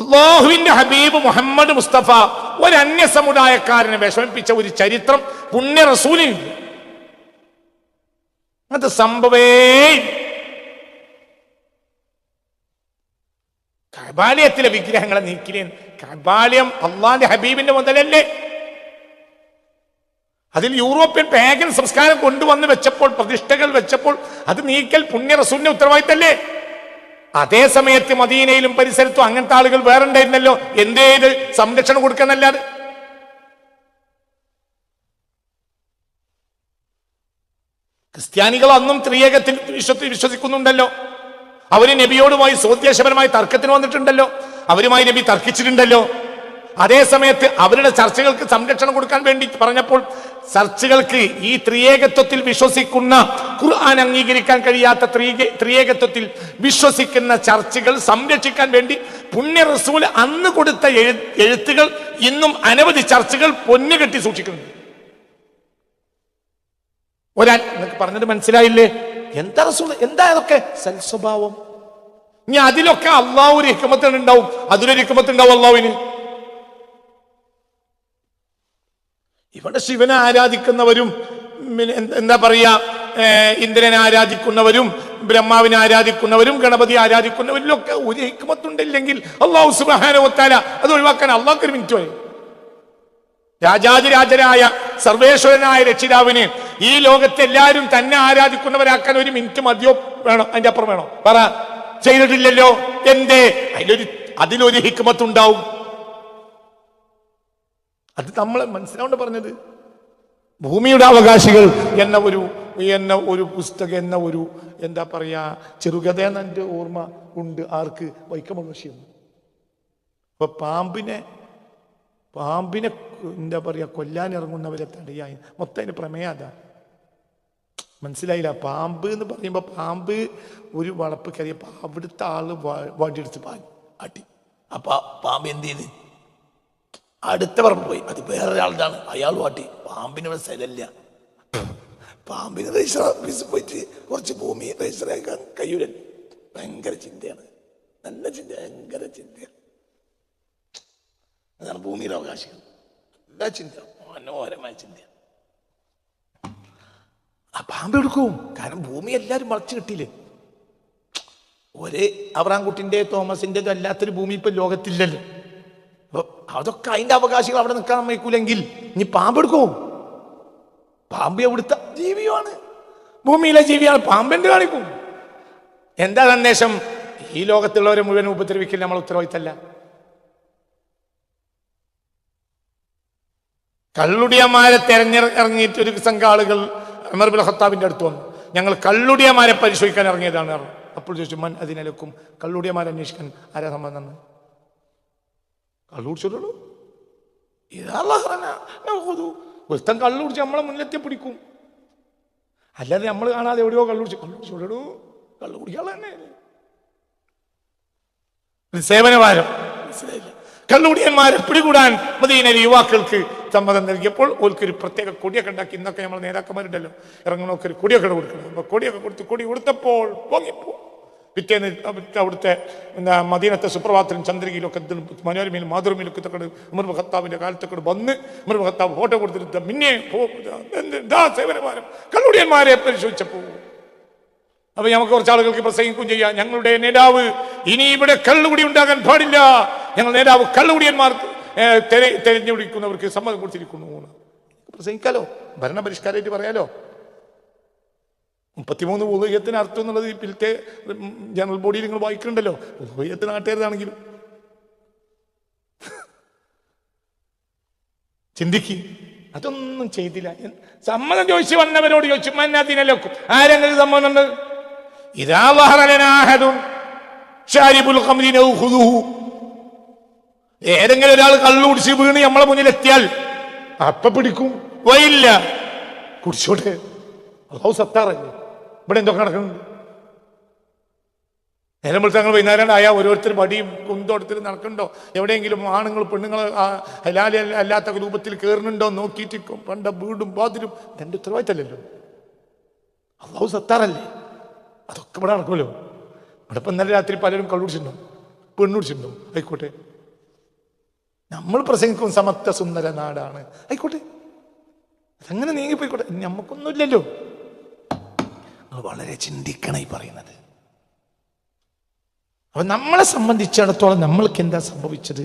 അള്ളാഹുവിന്റെ ഹബീബ് മുഹമ്മദ് മുസ്തഫ ഒരു അന്യ സമുദായക്കാരനെ വിഷമിപ്പിച്ച ഒരു ചരിത്രം പുണ്യ റസൂലിന് അത് സംഭവേ. കഅബാലയത്തിലെ വിഗ്രഹങ്ങളെ നീക്കിലേ. കഅബാലയം അള്ളാന്റെ ഹബീബിന്റെ മുതലല്ലേ. അതിൽ യൂറോപ്യൻ പാഗൻ സംസ്കാരം കൊണ്ടുവന്ന് വെച്ചപ്പോൾ, പ്രതിഷ്ഠകൾ വെച്ചപ്പോൾ അത് നീക്കൽ പുണ്യ റസൂലിന്റെ ഉത്തരവാദിത്തല്ലേ. അതേ സമയത്ത് മദീനയിലും പരിസരത്തും അങ്ങനത്തെ ആളുകൾ വേറെ ഉണ്ടായിരുന്നല്ലോ. എന്തേത് സംരക്ഷണം കൊടുക്കുന്നല്ലാതെ. ക്രിസ്ത്യാനികൾ അന്നും ത്രിയേകത്തിൽ വിശ്വസിക്കുന്നുണ്ടല്ലോ. അവര് നബിയോടുമായി സോദ്ദേശപരമായി തർക്കത്തിന് വന്നിട്ടുണ്ടല്ലോ. അവരുമായി നബി തർക്കിച്ചിട്ടുണ്ടല്ലോ. അതേ സമയത്ത് അവരുടെ ചർച്ചകൾക്ക് സംരക്ഷണം കൊടുക്കാൻ വേണ്ടി പറഞ്ഞപ്പോൾ ചർച്ചകൾക്ക് ഈ ത്രിയേകത്വത്തിൽ വിശ്വസിക്കുന്ന, ഖുർആൻ അംഗീകരിക്കാൻ കഴിയാത്ത ത്രിയേകത്വത്തിൽ വിശ്വസിക്കുന്ന ചർച്ചകൾ സംരക്ഷിക്കാൻ വേണ്ടി പുണ്യ റസൂൽ അന്ന് കൊടുത്ത എഴുത്തുകൾ ഇന്നും അനവധി ചർച്ചകൾ പൊന്നുകെട്ടി സൂക്ഷിക്കുന്നുണ്ട്. നിങ്ങൾക്ക് പറഞ്ഞത് മനസ്സിലായില്ലേ? എന്താ റസൂൽ, എന്താ അതൊക്കെ സൽസ്വഭാവം. ഇനി അതിലൊക്കെ അള്ളാഹു ഒരു ഹിക്മത്ത് ഉണ്ടാവും, അതിലൊരു ഹിക്മത്ത് ഉണ്ടാവും അള്ളാഹുവിന്. ഇവിടെ ശിവനെ ആരാധിക്കുന്നവരും എന്താ പറയാ ഇന്ദ്രനെ ആരാധിക്കുന്നവരും ബ്രഹ്മാവിനെ ആരാധിക്കുന്നവരും ഗണപതി ആരാധിക്കുന്നവരിലൊക്കെ ഒരു ഹിക്മത്തുണ്ടില്ലെങ്കിൽ അള്ളാഹു സുബ്ഹാനഹു വ തആല അത് ഒഴിവാക്കാൻ അള്ളാഹ്ക്ക് ഒരു മിനിറ്റ് പോയി. രാജാതിരാജരായ സർവേശ്വരനായ രക്ഷിതാവിന് ഈ ലോകത്തെ എല്ലാവരും തന്നെ ആരാധിക്കുന്നവരാക്കാൻ ഒരു മിനിറ്റ് മതിയോ വേണോ? അതിന്റെ അപ്പുറം വേണോ? പറ. ചെയ്തിട്ടില്ലല്ലോ. എന്തേ? അതിലൊരു ഹിക്മത്തുണ്ടാവും. അത് നമ്മൾ മനസ്സിലാവേണ്ട പറഞ്ഞത്. ഭൂമിയുടെ അവകാശികൾ എന്ന ഒരു പുസ്തകം, എന്ന ഒരു എന്താ പറയാ ചെറുകഥ എന്ന എൻ്റെ ഓർമ്മ ഉണ്ട്. ആർക്ക്? വൈക്കം മുഹമ്മദ്. അപ്പൊ പാമ്പിനെ എന്താ പറയാ കൊല്ലാൻ ഇറങ്ങുന്നവരെ തടയാൻ മൊത്തം അതിന് പ്രമേയതാ. മനസ്സിലായില്ല? പാമ്പ് എന്ന് പറയുമ്പോ പാമ്പ് ഒരു വളപ്പ് കയറിയപ്പോ അവിടുത്തെ ആള് വടിയെടുത്ത് അടി. അപ്പൊ പാമ്പ് എന്ത് ചെയ്ത് അടുത്ത പറമ്പ് പോയി. അത് വേറൊരാളുടെ, അയാൾ വാട്ടി. പാമ്പിന് ഇവിടെ സ്ഥലമില്ല. പാമ്പിന് രജിസ്റ്റർ ഓഫീസിൽ പോയിട്ട് കുറച്ച് ഭൂമി രജിസ്റ്റർ ആക്കാൻ കഴിയൂല. ഭയങ്കര ചിന്തയാണ്, നല്ല ചിന്ത, ഭയങ്കര ചിന്തയാണ്. അതാണ് ഭൂമിയുടെ അവകാശികൾ. എല്ലാ ചിന്ത മനോഹരമായ ചിന്ത. ആ പാമ്പ് എടുക്കും. കാരണം ഭൂമി എല്ലാവരും വളച്ചു കിട്ടിയില്ലേ. ഒരേ അബ്രാംകുട്ടിന്റെ തോമസിന്റെ അല്ലാത്തൊരു ഭൂമി ഇപ്പൊ ലോകത്തില്ലല്ലോ. അതൊക്കെ അതിന്റെ അവകാശികൾ അവിടെ നിൽക്കാൻ സമ്മതിക്കൂലെങ്കിൽ ഇനി പാമ്പെടുക്കും. പാമ്പ് എവിടുത്തെ ജീവിയാണ്? ഭൂമിയിലെ ജീവിയാണ്. പാമ്പെന്ത് കാണിക്കും? എന്താ സന്ദേശം? ഈ ലോകത്തുള്ളവരെ മുഴുവൻ ഉപദ്രവിക്കില്ല നമ്മൾ ഉത്തരവാദിത്തല്ല. കള്ളുടിയന്മാരെ തെരഞ്ഞിറങ്ങിയിട്ട് ഒരു സംഘം ആളുകൾ ഉമർ ഇബ്നു ഖത്താബിന്റെ അടുത്ത് വന്നു. ഞങ്ങൾ കള്ളുടിയന്മാരെ പരിശോധിക്കാൻ ഇറങ്ങിയതാണ്. അപ്പോൾ ചോദിച്ചു, മൻ അതിനലക്കും, കള്ളുടിയന്മാരെ അന്വേഷിക്കാൻ ആരാ സമ്മതം തന്നെ? കള്ളുടിച്ചോളൂ. ഒരുത്തൻ കള്ളുടിച്ച് നമ്മളെ മുന്നിലെത്തി പിടിക്കും. അല്ലാതെ നമ്മൾ കാണാതെ എവിടെയോ കള്ളുടിച്ചോളൂ. കള്ളു കുടിക്കാനുള്ള തന്നെ സേവനഭാരം. മനസ്സിലായില്ല? കള്ളുകുടിയന്മാരെ പിടികൂടാൻ മദീനയിലെ യുവാക്കൾക്ക് സമ്മതം നൽകിയപ്പോൾ ഓൽക്കൊരു പ്രത്യേക കൊടിയൊക്കെ ഉണ്ടാക്കി. ഇന്നൊക്കെ നമ്മൾ നേതാക്കന്മാരുണ്ടല്ലോ, ഇറങ്ങുന്നൊക്കെ ഒരു കൊടിയൊക്കെ കൊടുക്കണം. അപ്പൊ കൊടിയൊക്കെ കൊടി കൊടുത്തപ്പോൾ പൊങ്ങിപ്പോ. പിറ്റേന്ന് അവിടുത്തെ മദീനത്തെ സുപ്രഭാതത്തിലും ചന്ദ്രികയിലും ഒക്കെ മനോരമയിലും മാതൃഭൂമിയിലും ഒക്കെ ഉമർ ഇബ്നു ഖത്താബിന്റെ കാലത്തൊക്കെ വന്ന് ഉമർ ഇബ്നു ഖത്താബ് ഫോട്ടോ കൊടുത്തിട്ട് മിന്നെ സേവനഭാരം കള്ളുകുടിയന്മാരെ പരിശോധിച്ചപ്പോ. അപ്പൊ നമുക്ക് കുറച്ച് ആളുകൾക്ക് പ്രസംഗിക്കുകയും ചെയ്യാം, ഞങ്ങളുടെ നേതാവ് ഇനി ഇവിടെ കള്ളുകുടി ഉണ്ടാകാൻ പാടില്ല, ഞങ്ങൾ നേതാവ് കള്ളുകുടിയന്മാർക്ക് തെരഞ്ഞെടുക്കുന്നവർക്ക് സമ്മതം കൊടുത്തിരിക്കുന്നു. പ്രസംഗിക്കാലോ, ഭരണപരിഷ്കാരമായിട്ട് പറയാലോ. 33 ഉളുഹിയ്യത്തിന് അർത്ഥം എന്നുള്ളത് പിന്നത്തെ ജനറൽ ബോഡിയിൽ നിങ്ങൾ വായിക്കുന്നുണ്ടല്ലോ. ഉളുഹിയ്യത്ത് നാട്ടുകാരതാണെങ്കിലും ചിന്തിക്ക്. അതൊന്നും ചെയ്തില്ല. സമ്മതം ചോദിച്ചു വന്നവരോട് ചോദിച്ചു, മന്നതിനലക്കും ആരെങ്കിലും സമ്മതം ഉണ്ട്? ഏതെങ്കിലും ഒരാൾ കള്ളു കുടിച്ച് വീണ് നമ്മളെ മുന്നിലെത്തിയാൽ അപ്പ പിടിക്കും. വയില്ല, കുടിച്ചോട്ടെ, അള്ളാഹു സത്താറല്ലേ. ഇവിടെ എന്തൊക്കെ നടക്കുന്നുണ്ട്? നേരം വിളിച്ച് ഞങ്ങൾ വൈകുന്നേരം ആയാൽ ഓരോരുത്തർ വടിയും കുന്തോടത്തിൽ നടക്കുന്നുണ്ടോ, എവിടെയെങ്കിലും ആണുങ്ങൾ പെണ്ണുങ്ങൾ ഹലാലി അല്ലാത്ത രൂപത്തിൽ കയറുന്നുണ്ടോ നോക്കിയിട്ട് പണ്ട വീടും ബാതിലും. എൻ്റെ ഉത്തരവാദിത്തമല്ലല്ലോ, അള്ളാഹു സത്താറല്ലേ. അതൊക്കെ ഇവിടെ നടക്കുമല്ലോ. ഇവിടെ ഇപ്പം ഇന്നലെ രാത്രി പലരും കള്ളുടിച്ചിട്ടുണ്ടോ, പെണ്ണുടിച്ചിട്ടുണ്ടോ, ആയിക്കോട്ടെ, നമ്മൾ പ്രസംഗിക്കും സമത്വ സുന്ദര നാടാണ്, ആയിക്കോട്ടെ, അതങ്ങനെ നീങ്ങിപ്പോയിക്കോട്ടെ, നമുക്കൊന്നുമില്ലല്ലോ. വളരെ ചിന്തിക്കണം ഈ പറയുന്നത്. അപ്പൊ നമ്മളെ സംബന്ധിച്ചിടത്തോളം നമ്മൾക്ക് എന്താ സംഭവിച്ചത്?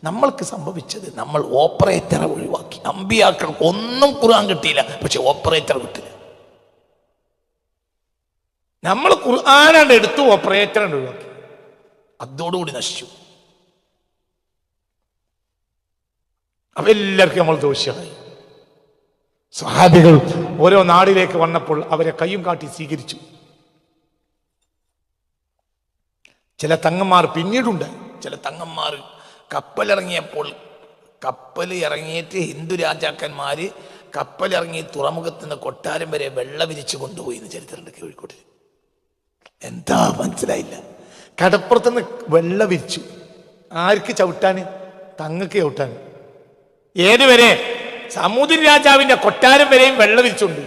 നമ്മൾക്ക് സംഭവിച്ചത് നമ്മൾ ഓപ്പറേറ്ററെ ഒഴിവാക്കി. അമ്പിയാക്കൾക്ക് ഒന്നും ഖുർആൻ കിട്ടിയില്ല, പക്ഷെ ഓപ്പറേറ്റർ കിട്ടില്ല. നമ്മൾ ഖുർആനാണ്ട് എടുത്തു, ഓപ്പറേറ്ററാണ്ട് ഒഴിവാക്കി, അതോടുകൂടി നശിച്ചു. അപ്പൊ എല്ലാവർക്കും നമ്മൾ ദോഷ്യമായി. സ്വഹാബികൾ ഓരോ നാടിലേക്ക് വന്നപ്പോൾ അവരെ കയ്യും കാട്ടി സ്വീകരിച്ചു. ചില തങ്ങന്മാർ പിന്നീടുണ്ട്. ചില തങ്ങന്മാർ കപ്പലിറങ്ങിയപ്പോൾ, കപ്പൽ ഇറങ്ങിയിട്ട് ഹിന്ദു രാജാക്കന്മാര് കപ്പലിറങ്ങി തുറമുഖത്ത് നിന്ന് കൊട്ടാരം വരെ വെള്ള വിരിച്ചു കൊണ്ടുപോയി എന്ന് ചരിത്രമുണ്ട് കോഴിക്കോട്ട്. എന്താ മനസ്സിലായില്ല. കടപ്പുറത്തുനിന്ന് വെള്ള വിരിച്ചു. ആർക്ക് ചവിട്ടാന്? തങ്ങക്ക് ചവിട്ടാന്. ഏതുവരെ? സമുദ്ര രാജാവിന്റെ കൊട്ടാരം വരെയും വെള്ള വിരിച്ചുണ്ട്.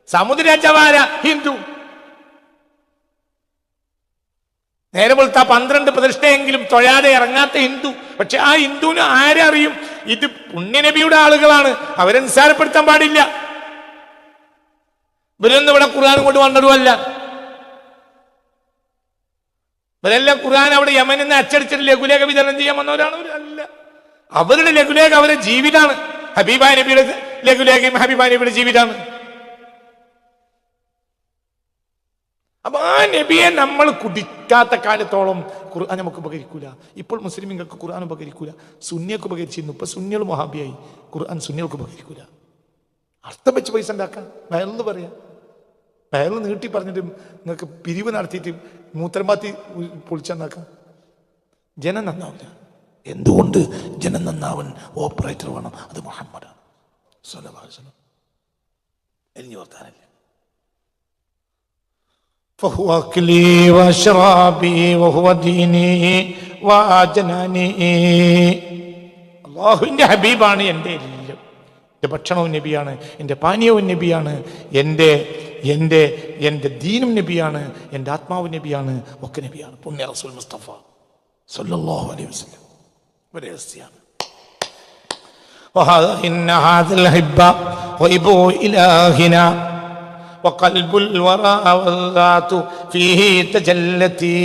സമുദ്ര രാജാവ് ആരാ? ഹിന്ദു. നേരെ പോലത്തെ 12 പ്രതിഷ്ഠയെങ്കിലും തൊഴാതെ ഇറങ്ങാത്ത ഹിന്ദു. പക്ഷെ ആ ഹിന്ദുവിന് ആരെ അറിയും? ഇത് പുണ്യനബിയുടെ ആളുകളാണ്, അവരെ നിസ്സാരപ്പെടുത്താൻ പാടില്ല. ഇവരൊന്നും ഇവിടെ ഖുർആൻ കൊണ്ട് വന്നതുമല്ല. ഇവരെല്ലാം ഖുർആൻ അവിടെ യമനിൽ നിന്ന് അച്ചടിച്ചിട്ട് ലഘുലേഖ വിതരണം ചെയ്യാൻ വന്നവരാണ്. അല്ല, അവരുടെ ലഘുലേഖ അവരുടെ ജീവിതമാണ്. ഹബീബ നബിയുടെ ലഘുലേഖയും ഹബീബ നബിയുടെ ജീവിതമാണ്. അപ്പൊ ആ നബിയെ നമ്മൾ കുടിക്കാത്ത കാലത്തോളം ഖുർആൻ നമുക്ക് ഉപകരിക്കൂല. ഇപ്പോൾ മുസ്ലിങ്ങൾക്ക് ഖുർആൻ ഉപകരിക്കൂല. സുന്നിയക്ക് ഉപകരിച്ചിരുന്നു, ഇപ്പൊ സുന്നികൾ വഹാബിയായി. ഖുർആൻ സുന്നികൾക്ക് ഉപകരിക്കൂല. അർത്ഥം വെച്ച് പൈസ ഉണ്ടാക്കാം, വയറെന്ന് പറയാം. വയറിൽ നീട്ടി പറഞ്ഞിട്ട് നിങ്ങൾക്ക് പിരിവ് നടത്തിയിട്ട് മൂത്രമ്പാത്തി പൊളിച്ചെന്നാക്കാം. ജനം നന്നാവില്ല. എന്തുകൊണ്ട് ജനം നന്നാവൻ ഓപ്പറേറ്റർ വേണം? അത് മുഹമ്മദാണ് സ്വല്ലല്ലാഹു അലൈഹി വസല്ലം. എരിഞ്ഞു വർത്താനല്ല. فهو أكلي وشرابي وهو ديني وجناني. അല്ലാഹുവിൻ്റെ ഹബീബാണ് എൻ്റെ എല്ലാം. എൻ്റെ ഭക്ഷണവും നബിയാണ്, എൻ്റെ പാനീയവും നബിയാണ്, എൻ്റെ ദീനും നബിയാണ്, എൻ്റെ ആത്മാവും നബിയാണ്, ഒക്കെ നബിയാണ്. പുണ്യ റസൂൽ മുസ്തഫ സല്ലല്ലാഹു അലൈഹി വസല്ലം വരസ്യാണ്. وإن هذا الحب غيب إلهنا وقلب الورى والذات فيه تجلتي.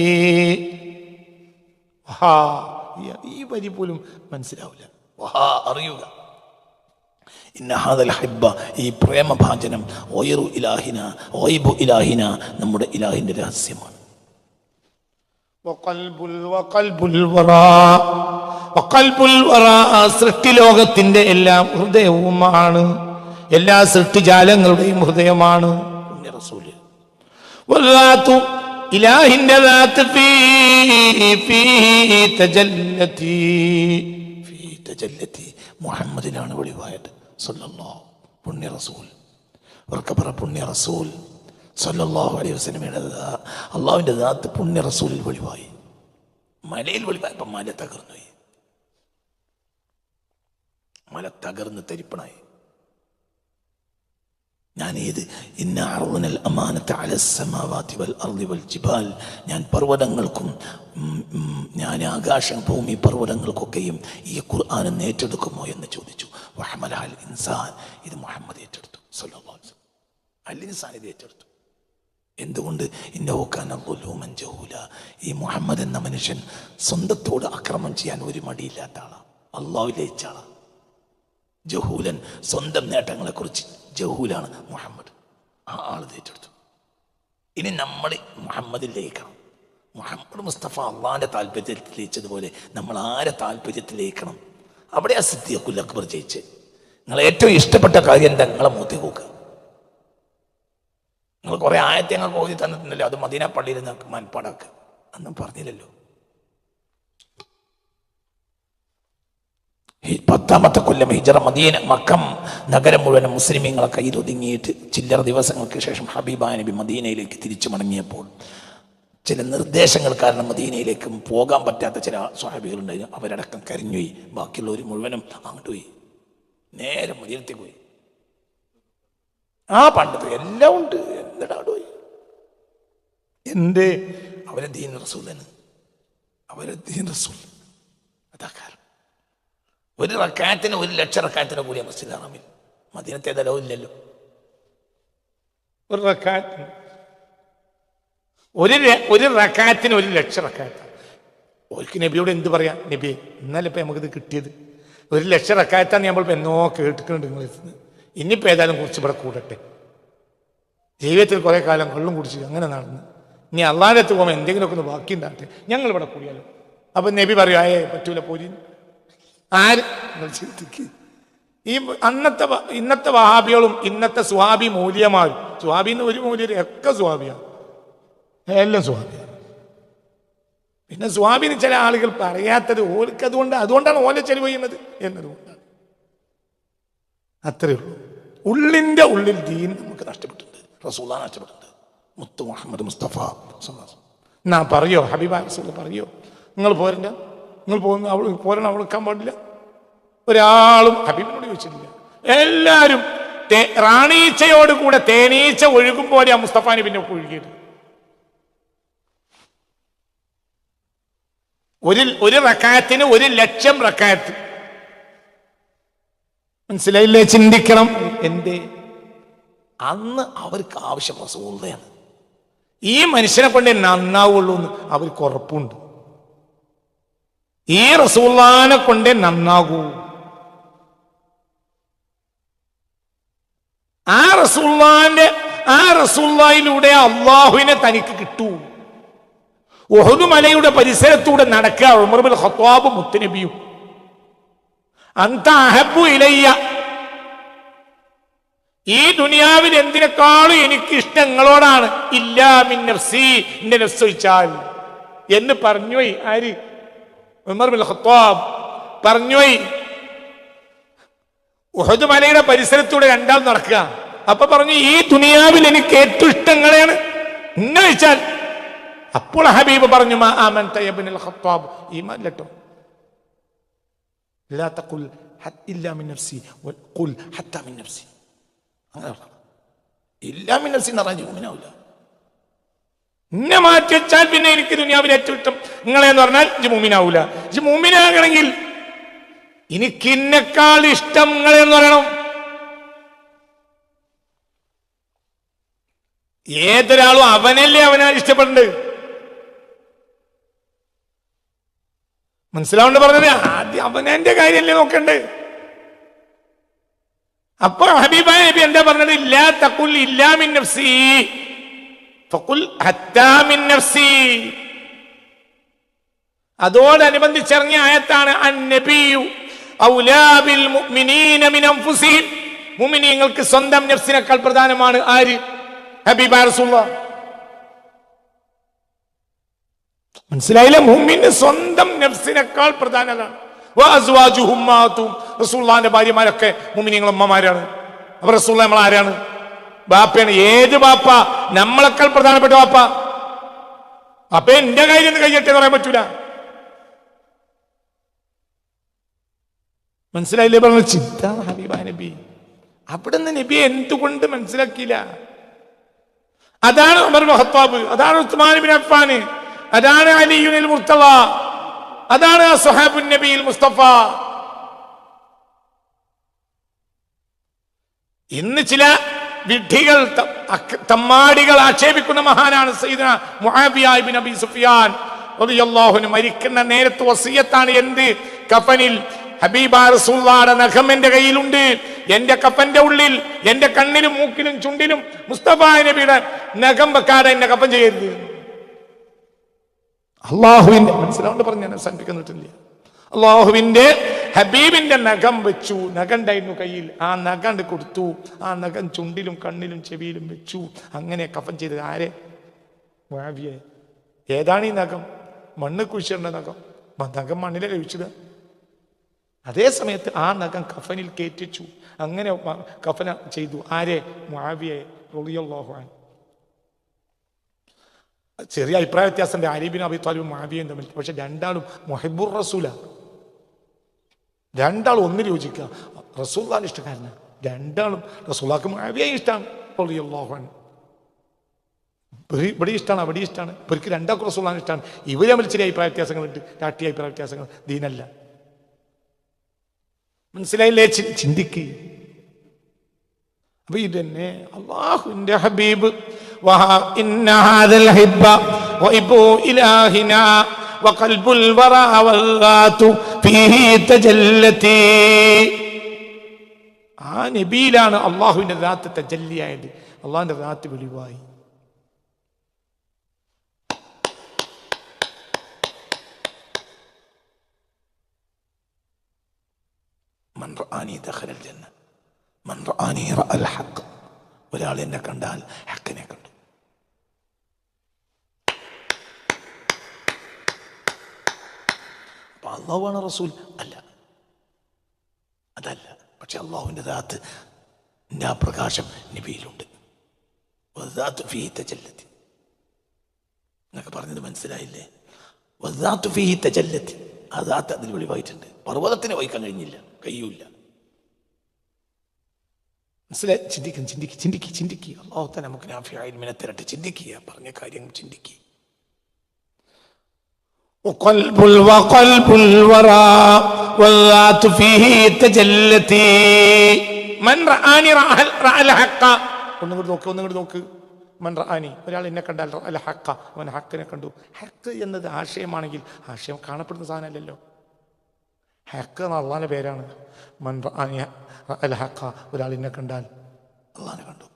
ഈ വരി പോലും മനസ്സിലാവില്ല. അറിയുക. ഇന്ന ഹാദൽ ഹിബ്ബ, ഈ പ്രേമഭാജനം, ഒയറു ഇലാഹിന, ഒയ്ബു ഇലാഹിന, നമ്മുടെ ഇലാഹിന്റെ രഹസ്യമാണ്. സൃഷ്ടിലോകത്തിന്റെ എല്ലാം ഹൃദയവുമാണ്, എല്ലാ സൃഷ്ടിജാലങ്ങളുടെയും ഹൃദയമാണ് റസൂല്. ഇലാഹിന്റെ മുഹമ്മദിനാണ് വെളിവായത്. സല്ലല്ലാഹു പുണ്യ റസൂൽ, വർക്കബറ പുണ്യ റസൂൽ സല്ലല്ലാഹു അലൈഹി വസല്ലമയുടെ അള്ളാഹുവിന്റെ ദാത്ത് പുണ്യ റസൂലിൽ വെളിവായി. മലയിൽ വെളിവായപ്പോൾ മല തകർന്നു, മല തകർന്ന് തരിപ്പണായി. ഞാൻ പർവ്വതങ്ങൾക്കും ഞാൻ ആകാശം ഭൂമി പർവ്വതങ്ങൾക്കൊക്കെയും ഈ ഖുർആൻ ഏറ്റെടുക്കുമോ എന്ന് ചോദിച്ചു. വഹമലഹൽ ഇൻസാൻ, ഇത് മുഹമ്മദ് ഏറ്റെടുത്തു. സല്ലല്ലാഹു അലൈഹി വസല്ലം അൽ ഇൻസാൻ ഇത് ഏറ്റെടുത്തു. എന്തുകൊണ്ട്? ഇന്നഹു കാന ളുലൂമൻ ജഹൂല. ഈ മുഹമ്മദ് എന്ന മനുഷ്യൻ സ്വന്തത്തോട് ആക്രമണം ചെയ്യാൻ ഒരു മടിയില്ലാത്ത ആളാണ്, അള്ളാഹു ലയിച്ച ആളാണ്. ജഹൂലൻ, സ്വന്തം നേട്ടങ്ങളെ കുറിച്ച് ജഹൂലാണ് മുഹമ്മദ്. ആ ആൾ ഏറ്റെടുത്തു. ഇനി നമ്മൾ മുഹമ്മദിൽ ലയിക്കണം. മുഹമ്മദ് മുസ്തഫ അള്ളാഹിന്റെ താല്പര്യത്തിൽ ലയിച്ചതുപോലെ നമ്മൾ ആരെ താല്പര്യത്തിൽ ലയിക്കണം? അവിടെ ആ സിദ്ദീഖുൽ അക്ബർ ജയിച്ച്. നിങ്ങൾ ഏറ്റവും ഇഷ്ടപ്പെട്ട കാര്യം എന്താ? നിങ്ങളെ മൂത്തി നോക്കുക. നിങ്ങൾ കുറെ ആയത്തെ ഞങ്ങൾക്ക് ഓതി തന്നിട്ടുണ്ടല്ലോ, അത് മദീന പള്ളിയിൽ നിങ്ങൾക്ക് മനപ്പാടാക്കുക. അന്നും പറഞ്ഞില്ലല്ലോ. 10ാമത്തെ കൊല്ലം ഹിജറ മദീന മക്കം നഗരം മുഴുവൻ മുസ്ലിമീങ്ങളെ കയ്യിലൊതുങ്ങിയിട്ട് ചില്ലറ ദിവസങ്ങൾക്ക് ശേഷം ഹബീബായ നബി മദീനയിലേക്ക് തിരിച്ചു മടങ്ങിയപ്പോൾ ചില നിർദ്ദേശങ്ങൾ കാരണം മദീനയിലേക്ക് പോകാൻ പറ്റാത്ത ചില സ്വഹാബികളുണ്ടായിരുന്നു. അവരടക്കം കരഞ്ഞുപോയി. ബാക്കിയുള്ളവർ മുഴുവനും അങ്ങോട്ട് പോയി, നേരെ മദീനത്തേക്ക് പോയി. ആ പണ്ടത്തെ എല്ലാം ഉണ്ട്. എന്നിട്ടാ പോയി? എന്തേ? അവരെ ദീൻ റസൂലാണ്, അവരെ ദീൻ റസൂൽ. അതാ കാരണം. ഒരു റക്അത്തിന് 1,00,000 റക്അത്തിന് കൂടിയ മസ്ജിദ് ഹറാമിൽ. മദീനത്തെ ഏതായാലും ഇല്ലല്ലോ. ഒരു റക്അത്തിന് 1,00,000 റക്അത്ത്. ഓർക്ക് നബിയോട് എന്ത് പറയാ? നബി, ഇന്നലെ ഇപ്പം നമുക്കിത് കിട്ടിയത് 1,00,000 റക്അത്താണ് നമ്മളിപ്പോൾ എന്നോ കേട്ടിട്ടുണ്ട് നിങ്ങൾ. ഇനിയിപ്പോൾ ഏതായാലും കുറച്ച് ഇവിടെ കൂടട്ടെ. ജീവിതത്തിൽ കുറേ കാലം കള്ളും കുടിച്ച് അങ്ങനെ നടന്ന് ഇനി അള്ളാഹിൻ്റെ അടുത്ത് പോകുമ്പോൾ എന്തെങ്കിലുമൊക്കെ ഒന്ന് ബാക്കി ഉണ്ടാകട്ടെ, ഞങ്ങൾ ഇവിടെ കൂടിയാലോ. അപ്പം നബി പറയും, പറ്റൂല പോരി. ആര് ഈ ഇന്നത്തെ വഹാബികളും ഇന്നത്തെ സുഹാബി മൂല്യമാരും, സുഹാബിന്ന് ഒരു മൂല്യം ഒക്കെ സുഹാബിയാണ്, എല്ലാം സുഹാബിയാണ്. പിന്നെ സുഹാബിന് ചില ആളുകൾ പറയാത്തത് ഓർക്ക് അതുകൊണ്ടാണ് ഓല ചെലവ് ചെയ്യുന്നത് എന്നതുകൊണ്ടാണ്. അത്രയേ ഉള്ളൂ. ഉള്ളിൻ്റെ ഉള്ളിൽ ദീൻ നമുക്ക് നഷ്ടപ്പെട്ടിട്ടുണ്ട്, റസൂലുള്ളാഹി നഷ്ടപ്പെട്ടിട്ടുണ്ട്. മുത്തു മുഹമ്മദ് മുസ്തഫ എന്നാ പറയോ? ഹബീബായ റസൂൽ പറയോ? നിങ്ങൾ പോരണ്ട, നിങ്ങൾ പോരണം, അവിടെ നിൽക്കാൻ പാടില്ല. ഒരാളും ഹബീബിനോട് ചോദിച്ചിട്ടില്ല. എല്ലാവരും റാണീച്ചയോട് കൂടെ തേനീച്ച ഒഴുകും പോലെ ആ മുസ്തഫ നബിനെ ഒഴുകിയത്. ഒരു റക്അത്തിന് 1,00,000 റക്അത്ത്. മനസ്സിലായില്ലേ? ചിന്തിക്കണം. എന്തേ? അന്ന് അവർക്ക് ആവശ്യം റസൂലുള്ളാഹിയാണ്. ഈ മനുഷ്യനെ കൊണ്ടേ നന്നാവുള്ളൂ എന്ന് അവർക്ക് ഉറപ്പുണ്ട്. ഈ റസൂലുള്ളാഹിനെ കൊണ്ടേ നന്നാകൂ. ആ റസൂലുള്ളാഹിയിലൂടെ അള്ളാഹുവിനെ തനിക്ക് കിട്ടൂ. ഉഹദ് മലയുടെ പരിസരത്തൂടെ നടക്കുക ഉമർ ഇബ്നുൽ ഖത്താബ് മുത്തുനബിയും. അന്ത അഹബ്ബു ഇലയ്യ, ഈ ദുനിയാവിൽ എന്തിനേക്കാളും എനിക്ക് ഇഷ്ടം നിങ്ങളോടാണ്. ഇല്ലാ മിൻ നഫ്സി, എന്റെ നഫ്സ് ഒഴിച്ചാൽ എന്ന് പറഞ്ഞുപോയി. ആര്? ഉമർ ഇബ്നുൽ ഖത്താബ് പറഞ്ഞുപോയി. ഉഹദ് മലയുടെ പരിസരത്തൂടെ രണ്ടാൾ നടക്കുക. അപ്പൊ പറഞ്ഞു, ഈ ദുനിയാവിൽ എനിക്ക് ഏറ്റവും ഇഷ്ടം നിങ്ങളെയാണ്, ഇന്നെ വെച്ചാൽ. അപ്പോൾ ഹബീബ് പറഞ്ഞു, മാ ആമൻത യാ ഇബ്നുൽ ഖത്താബ്, ഈമാൻ ഇല്ലട്ടോ. ലാ തഖുൽ ഇല്ലാ മിൻ നഫ്സി വഖുൽ ഹത്താ മിൻ നഫ്സി. അങ്ങനെ പറഞ്ഞു. ഇല്ലാ മിൻ നഫ്സി എന്ന് പറഞ്ഞാൽ മുഅ്മിനാവില്ല. എന്നെ മാറ്റി വെച്ചാൽ പിന്നെ എനിക്ക് ദുനിയാവിൽ ഏറ്റവും ഇഷ്ടം നിങ്ങളെന്ന് പറഞ്ഞാൽ ഇജ്ജ് മുഅ്മിനാവൂല. ഇജ്ജ് മുഅ്മിനാകണമെങ്കിൽ എനിക്ക് ഇന്നെക്കാൾ ഇഷ്ടം നിങ്ങളെന്ന് പറയണം. ഏതൊരാളും അവനല്ലേ അവനാൽ ഇഷ്ടപ്പെടേണ്ടത്. മനസ്സിലാവുണ്ട് പറഞ്ഞത്? ആദ്യം അവനെ കാര്യമല്ലേ നോക്കണ്ടേ. അപ്പൊ ഹബീബായ നബി എന്താ പറഞ്ഞത്? ഇല്ലാ തഖുൽ ഇല്ലാ മിൻ നഫ്സി ഫഖുൽ ഹത്താ മിൻ നഫ്സി. അതോടനുബന്ധിച്ചിറങ്ങിയ ആയത്താണ് അൻ-നബിയു ഔലാ ബിൽ മുഅ്മിനീന മിൻ അൻഫുസിഹിം. മുഅ്മിനീങ്ങൾക്ക് സ്വന്തം നഫ്സിനേക്കാൾ പ്രധാനമാണ് ആര്? ഹബീബായ റസൂലുള്ളാഹ്. മനസ്സിലായില്ല? മുഅ്മിന് സ്വന്തം നഫ്സിനേക്കാൾ പ്രധാനമാണ്. വഅസ്വാജുഹു ഉമ്മഹാതുഹും, റസൂലുള്ളാഹിന്റെ ഭാര്യമാരൊക്കെ മുഅ്മിനീങ്ങളുടെ ഉമ്മമാരാണ്. അപ്പൊ റസൂലുള്ളാഹി നമ്മൾ ആരാണ്? ബാപ്പയാണ്. ഏത് ബാപ്പ? നമ്മളെക്കാൾ പ്രധാനപ്പെട്ട ബാപ്പ. അപ്പൊ എന്റെ കാര്യം ഒന്ന് കഴിയട്ടെ എന്ന് പറയാൻ പറ്റൂല. മനസ്സിലായില്ലേ? പറഞ്ഞ ചിന്ത ഹബീബായ നബി. അവിടെ നിന്ന് നബിയെ എന്തുകൊണ്ട് മനസ്സിലാക്കിയില്ല? അതാണ് ഉമർ ഇബ്നുൽ ഖത്താബ്, അതാണ് ഉസ്മാൻ ഇബ്നു അഫ്ഫാൻ, അതാണ് അലിയുൽ മുർത്തള, അതാണ് സ്വഹാബുൻ നബിയിൽ മുസ്തഫ. ഇന്ന് ചില വിഡ്ഢികൾ, തമ്മാടികൾ ആക്ഷേപിക്കുന്ന മഹാനാണ് സയ്യിദുനാ മുആവിയ ഇബ്നു അബീ സുഫിയാൻ റളിയല്ലാഹു അൻഹു. മരിക്കുന്ന നേരത്ത് വസിയത്താണ്. എന്ത്? കഫനിൽ ഹബീബായ റസൂലുള്ളാഹിയുടെ നഖം എന്റെ കയ്യിലുണ്ട്. എന്റെ കഫന്റെ ഉള്ളിൽ എന്റെ കണ്ണിലും മൂക്കിലും ചുണ്ടിലും മുസ്തഫ നബിയുടെ നഖം വെക്കാതെ എന്നെ കഫൻ ചെയ്യരുത്. അള്ളാഹുവിന്റെ, മനസ്സിലാവുണ്ട് പറഞ്ഞ് ഞാൻ അവസാനിപ്പിക്കുന്നിട്ടില്ല. അള്ളാഹുവിന്റെ ഹബീബിന്റെ നഖം വെച്ചു. നഖം ഉണ്ടായിരുന്നു കയ്യിൽ, ആ നഖം കൊടുത്തു. ആ നഖം ചുണ്ടിലും കണ്ണിലും ചെവിയിലും വെച്ചു. അങ്ങനെ കഫൻ ചെയ്തത് ആരെ? മുആവിയ. ഏതാണ് ഈ നഖം? മണ്ണ് കുഴിച്ചിടേണ്ട നഖം. നഖം മണ്ണിലെ കഴിച്ചത്. അതേ സമയത്ത് ആ നഖം കഫനിൽ കയറ്റിച്ചു. അങ്ങനെ കഫന ചെയ്തു. ആരെ? മുആവിയ റളിയല്ലാഹു അൻഹു. ചെറിയ അഭിപ്രായ വ്യത്യാസമുണ്ട് അലി ബിൻ അബി ത്വാലിബും മുആവിയയും തമ്മിൽ. പക്ഷെ രണ്ടാളും മുഹിബ്ബുർ റസൂലാണ്. രണ്ടാളും ഒന്നിൽ യോജിക്കുക. റസൂലുള്ളാഹിന്റെ ഇഷ്ടക്കാരനാണ് രണ്ടാളും. റസൂലുള്ളാഹിക്ക് മുആവിയയെ ഇഷ്ടമാണ് റളിയല്ലാഹു അൻഹു. ഇവിടെ ഇഷ്ടമാണ്, അവിടെ ഇഷ്ടമാണ്. ഇവർക്ക് രണ്ടാൾക്കും റസൂലുള്ളാഹിനെ ഇഷ്ടമാണ്. ഇവർ തമ്മിൽ ചെറിയ അഭിപ്രായ വ്യത്യാസങ്ങളുണ്ട്, രാഷ്ട്രീയ അഭിപ്രായ വ്യത്യാസങ്ങൾ, ദീനല്ല. മനസ്സിലായില്ലേ? ചിന്തിക്കുക. അപ്പൊ ഇതന്നെ അല്ലാഹുവിന്റെ ഹബീബ് ഇന്ന ഹാദൽ ഹിബ്ബ വഇബു ഇലാഹിനാ വഖൽബുൽ വറാ വല്ലാതു ഫീഹി തജല്ലതി. ആ നബിയിലാണ് അല്ലാഹുവിന്റെ ദാത്ത് തജല്ലിയായത്, അല്ലാഹുവിന്റെ ദാത്ത് വെളിവായി. മൻ റആനി ദഖലൽ ജന്ന മൻ റആനി റഅൽ ഹഖ്. ഒരാൾ എന്നെ കണ്ടാൽ ഹഖിനെ കണ്ടു. അപ്പൊ അല്ലാഹുവാണ് റസൂൽ അല്ല, അതല്ല. പക്ഷെ അല്ലാഹുവിന്റെ ദാത്ത് ആ പ്രകാശം നബിയിലുണ്ട്. വദാത്തു ഫീഹി തജല്ലതി. എന്നൊക്കെ പറഞ്ഞത് മനസ്സിലായില്ലേ? വദാത്തു ഫീഹി തജല്ലതി. ആ ദാത്ത് അതിൽ വെളിവായിട്ടുണ്ട്. പർവ്വതത്തിന് വഹിക്കാൻ കഴിഞ്ഞില്ല, കഴിയൂല. മനസ്സിലായി? ചിന്തിക്കുക. അല്ലാഹു തആല നമുക്ക് നാഫിഅ ഇൽമിനെ തരട്ടെ. ചിന്തിക്കുക, പറഞ്ഞ കാര്യം ചിന്തിക്കുക. വഖൽബുൽ വറാ വല്ലാതു ഫീഹി തജല്ലതി മൻ റആനി റഅൽ ഹഖ. ഒന്നുകൂടി നോക്ക്. മൻ റആനി, ഒരാൾ എന്നെ കണ്ടാൽ റഅൽ ഹഖ, അവൻ ഹഖിനെ കണ്ടു. ഹഖ് എന്നത് ആശയമാണെങ്കിൽ ആശയം കാണപ്പെടുന്ന സാധനമല്ലല്ലോ. ഹഖ് എന്ന അള്ളാഹിന്റെ പേരാണ്. മൻ റആനി റഅൽ ഹഖ, ഒരാൾ എന്നെ കണ്ടാൽ അള്ളാഹിനെ കണ്ടു.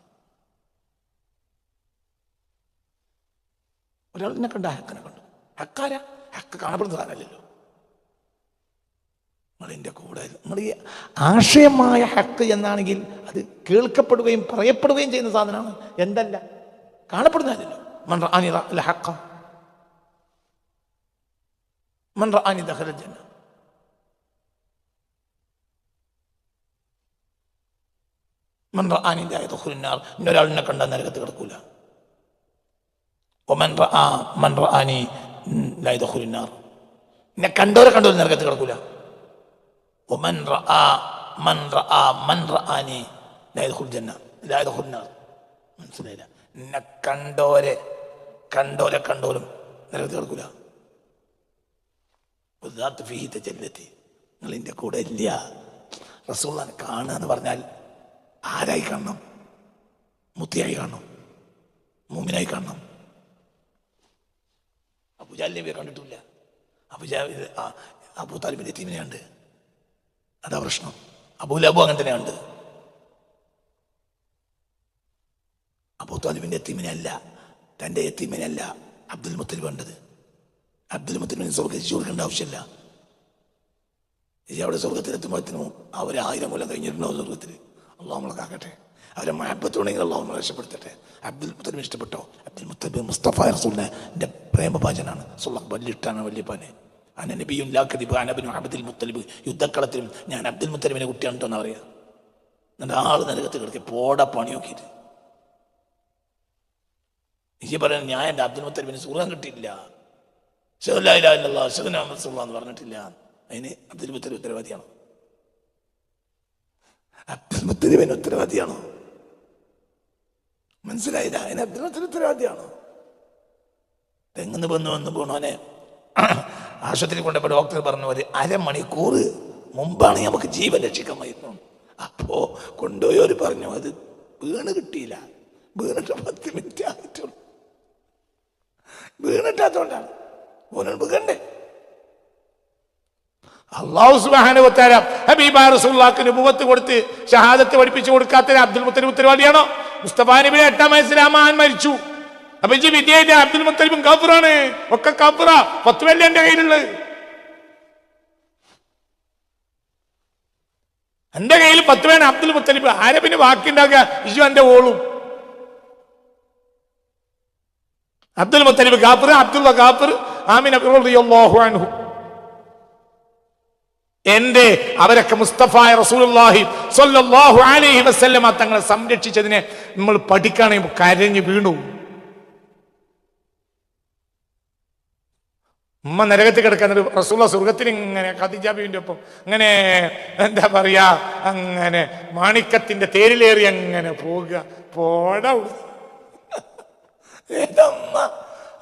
ഒരാൾ എന്നെ കണ്ടാൽ ഹഖിനെ കണ്ടു. ഹക്കാര? ഹക്ക് കാണപ്പെടുന്ന സാധനമല്ലല്ലോ. നിങ്ങളെൻ്റെ കൂടെ നിങ്ങൾ ഈ ആശയമായ ഹക്ക് എന്നാണെങ്കിൽ അത് കേൾക്കപ്പെടുകയും പറയപ്പെടുകയും ചെയ്യുന്ന സാധനമാണ്, എന്തല്ല കാണപ്പെടുന്നതല്ലോ. മൻ റആനി റഅൽ ഹഖ മൻ റആനി ദഖലൽ ജന്ന. മൻ റആനി ലാ യദ്ഖുലുൻ നാർ. ഇന്നൊരാൾ എന്നെ കണ്ടാൽ നരകത്ത് കിടക്കൂല. മൻ റആനി ലാ യദ്ഖുലുൻ നാർ. എന്നെ കണ്ടോരെ നരകത്ത് കിടക്കൂല. മൻ റആനി ലാ യദ്ഖുലുൽ ജന്ന ലാ യദ്ഖുലുൻ നാർ. മനസ്സിലായില്ല? എന്നെ കണ്ടോരും നരകത്ത് കിടക്കൂല. വദാത്തു ഫീഹി തജല്ലതി. നിങ്ങൾ എൻ്റെ കൂടെ ഇല്ല. റസൂലുള്ളാഹിനെ കാണുക എന്ന് പറഞ്ഞാൽ ആരായി കാണണം? മുത്തിയായി കാണണം, മുഅ്മിനായി കാണണം. അബൂജഹലിനെ കണ്ടിട്ടില്ല. അബൂ താലിബിന്റെ യതീമിനെയുണ്ട്. അതാ പ്രശ്നം. അബൂലഹബ് അങ്ങനെ തന്നെയുണ്ട്. അബൂ താലിബിന്റെ യതീമിനല്ല, തൻ്റെ യതീമിനല്ല അബ്ദുൽ മുത്തലിബ് കണ്ടത്. അബ്ദുൽ മുത്തലിബിന് സ്വർഗ്ഗത്തിൽ കൊടുക്കേണ്ട ആവശ്യമില്ല. അവിടെ സ്വർഗത്തിലെത്തുമ്പോഴത്തേനും അവർ 1000 കൊല്ലം കഴിഞ്ഞിട്ടുണ്ടാവും സ്വർഗത്തിൽ. അള്ളാഹു നമ്മളെ കാക്കട്ടെ. അവരെ മഹബത്തുണ്ടെങ്കിൽ അള്ളാഹു നമ്മളെ രക്ഷപ്പെടുത്തട്ടെ. അബ്ദുൽ മുത്തലിബിന് ഇഷ്ടപ്പെട്ടോ? അബ്ദുൽ മുത്തലിബ് മുസ്തഫ റസൂലിനെ എൻ്റെ പ്രേമഭാജനാണ്. സുല്ലല്ലാഹു വല്ലിട്ടാണ് വല്യപ്പാനെ. അന നബിയുൻ ലാ കദിബ് അന ഇബ്നു അബ്ദുൽ മുത്തലിബ്. യുദ്ധക്കളത്തിലും ഞാൻ അബ്ദുൽ മുത്തലിബിനെ കുട്ടിയാണെന്ന് പറയാ. എന്നിട്ട് ആള് നരകത്ത് കിടക്കി പോടാ പണി നോക്കിയിട്ട് ഈ പറയുന്നത് ഞാൻ എൻ്റെ അബ്ദുൽ മുത്തലിബിന് സുഖം കിട്ടിയില്ല, ലാ ഇലാഹ ഇല്ലല്ലാഹ് അഷ്ഹദു അന്ന റസൂലുള്ളാഹ് എന്ന് പറഞ്ഞിട്ടില്ല. അതിന് അബ്ദുൽ മുത്തലിബ് ഉത്തരവാദിയാണോ? അബ്ദുൽ മുത്തലിബിന് ഉത്തരവാദിയാണോ? മനസ്സിലായില്ല? അതിന് അബ്ദുൽ മുത്തലിബ് ഉത്തരവാദിയാണോ? തെങ്ങുന്ന് വന്ന് പോണോനെ ആശുപത്രി കൊണ്ടപ്പോൾ ഡോക്ടർ പറഞ്ഞ പോലെ 1/2 മണിക്കൂർ മുമ്പാണ് നമുക്ക് ജീവൻ രക്ഷിക്കാമായിരുന്നു. അപ്പോ കൊണ്ടുപോയവർ പറഞ്ഞു അത് വീണ് കിട്ടിയില്ല. വീണിട്ട് 10 മിനിറ്റ് ആയിട്ടുള്ളൂ. വീണിട്ടാത്തോണ്ടാണ് ഓനോട് വീകണ്ടേ. അല്ലാഹു സുബ്ഹാനഹു വ തആല ഹബീബായ റസൂലുള്ളാഹിക്ക് നബുവത്ത് കൊടുത്ത് ഷഹാദത്ത് പഠിപ്പിച്ചു കൊടുക്കാത്തതിന് അബ്ദുൽ മുത്തലിബ് ഉത്തരവാദിയാണോ? മുസ്തഫ നബിയുടെ 8ാം വയസ്സിൽ അമ്മാൻ മരിച്ചു. അപ്പൊ ഈ വിദ്യയിലെ അബ്ദുൽ മുത്തലിബും കാഫിറാണ്, ഒക്കെ കാഫിറാ. ഫത്വയല്ലേ എന്റെ കയ്യിലുള്ളത്? എന്റെ കയ്യിൽ ഫത്വയാണ്. അബ്ദുൽ മുത്തലിബ് ആരെ പിന്നെ ബാക്കിയുണ്ടാക്കുക? ഇജു എന്റെ ഓളും. അബ്ദുൽ മുത്തലിബ് കാഫിർ, അബ്ദുള്ള കാഫിർ, ആമിന റളിയല്ലാഹു അൻഹു എന്റെ അവരൊക്കെ മുസ്തഫായ റസൂലുള്ളാഹി സ്വല്ലല്ലാഹു അലൈഹി വസല്ലമ തങ്ങളെ സംരക്ഷിച്ചതിനെ നമ്മൾ പഠിക്കുകയാണെങ്കിൽ കരഞ്ഞു വീണു. ഉമ്മ നരകത്തിൽ കിടക്കാൻ റസൂലുള്ള സ്വർഗത്തിന് ഇങ്ങനെ ഖദീജ ബീവിന്റെ ഒപ്പം അങ്ങനെ എന്താ പറയാ, അങ്ങനെ മാണിക്കത്തിന്റെ തേരിലേറി അങ്ങനെ പോകുക. പോട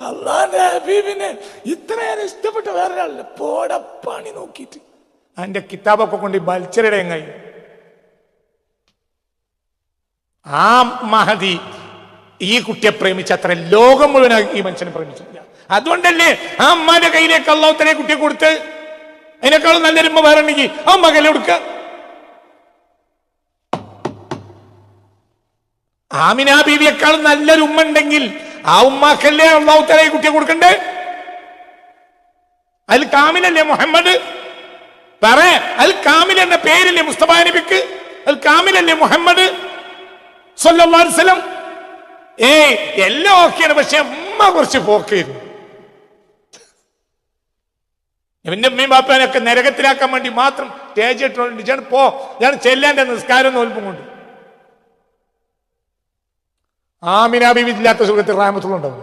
അള്ളാന്റെ ഹബീബിനെ ഇത്രയേറെ ഇഷ്ടപ്പെട്ട വേറൊരാളല്ല. പോട പണി നോക്കിയിട്ട് അതിന്റെ കിതാബൊക്കെ കൊണ്ട് ബൽച്ചരുടെ എങ്ങായി. ആ മഹദി ഈ കുട്ടിയെ പ്രേമിച്ച അത്ര ലോകം മുഴുവൻ ഈ മനുഷ്യനെ പ്രേമിച്ചില്ല. അതുകൊണ്ടല്ലേ ആ അമ്മാന്റെ കയ്യിലേക്ക് അള്ളാഹു തആല കുട്ടിയെ കൊടുത്ത്. അതിനേക്കാളും നല്ലൊരു ഉമ്മ വേറെ ഉണ്ടെങ്കിൽ ആ മകനെ കൊടുക്ക. ആമിന ബീവിയെക്കാളും നല്ലൊരു ഉമ്മ ഉണ്ടെങ്കിൽ ആ ഉമ്മാക്കല്ലേ അള്ളാഹു തആല ഈ കുട്ടിയെ കൊടുക്കണ്ടേ? അതിൽ കാമിലല്ലേ മുഹമ്മദ്? പറ, അൽ കാമിൽ എന്ന പേരില്ലേ മുസ്തഫ നബിക്ക്? അൽ കാമിലല്ലേ മുഹമ്മദ് സല്ലല്ലാഹു അലൈഹി വസല്ലം? എല്ലാം ഓക്കെയാണ്, പക്ഷെ ഉമ്മ കുറച്ച് പോക്കായിരുന്നു. എന്റെ ഉമ്മയും ബാപ്പാനൊക്കെ നരകത്തിലാക്കാൻ വേണ്ടി മാത്രം സ്റ്റേജ് ഇട്ടുണ്ട്. ഞാൻ ചെല്ലാന്റെ നിസ്കാരം നോൽപ്പും കൊണ്ട് ആമിന ബീവി ഇല്ലാത്ത സുഖത്തിൽ റാഹമത്തുണ്ടാവും.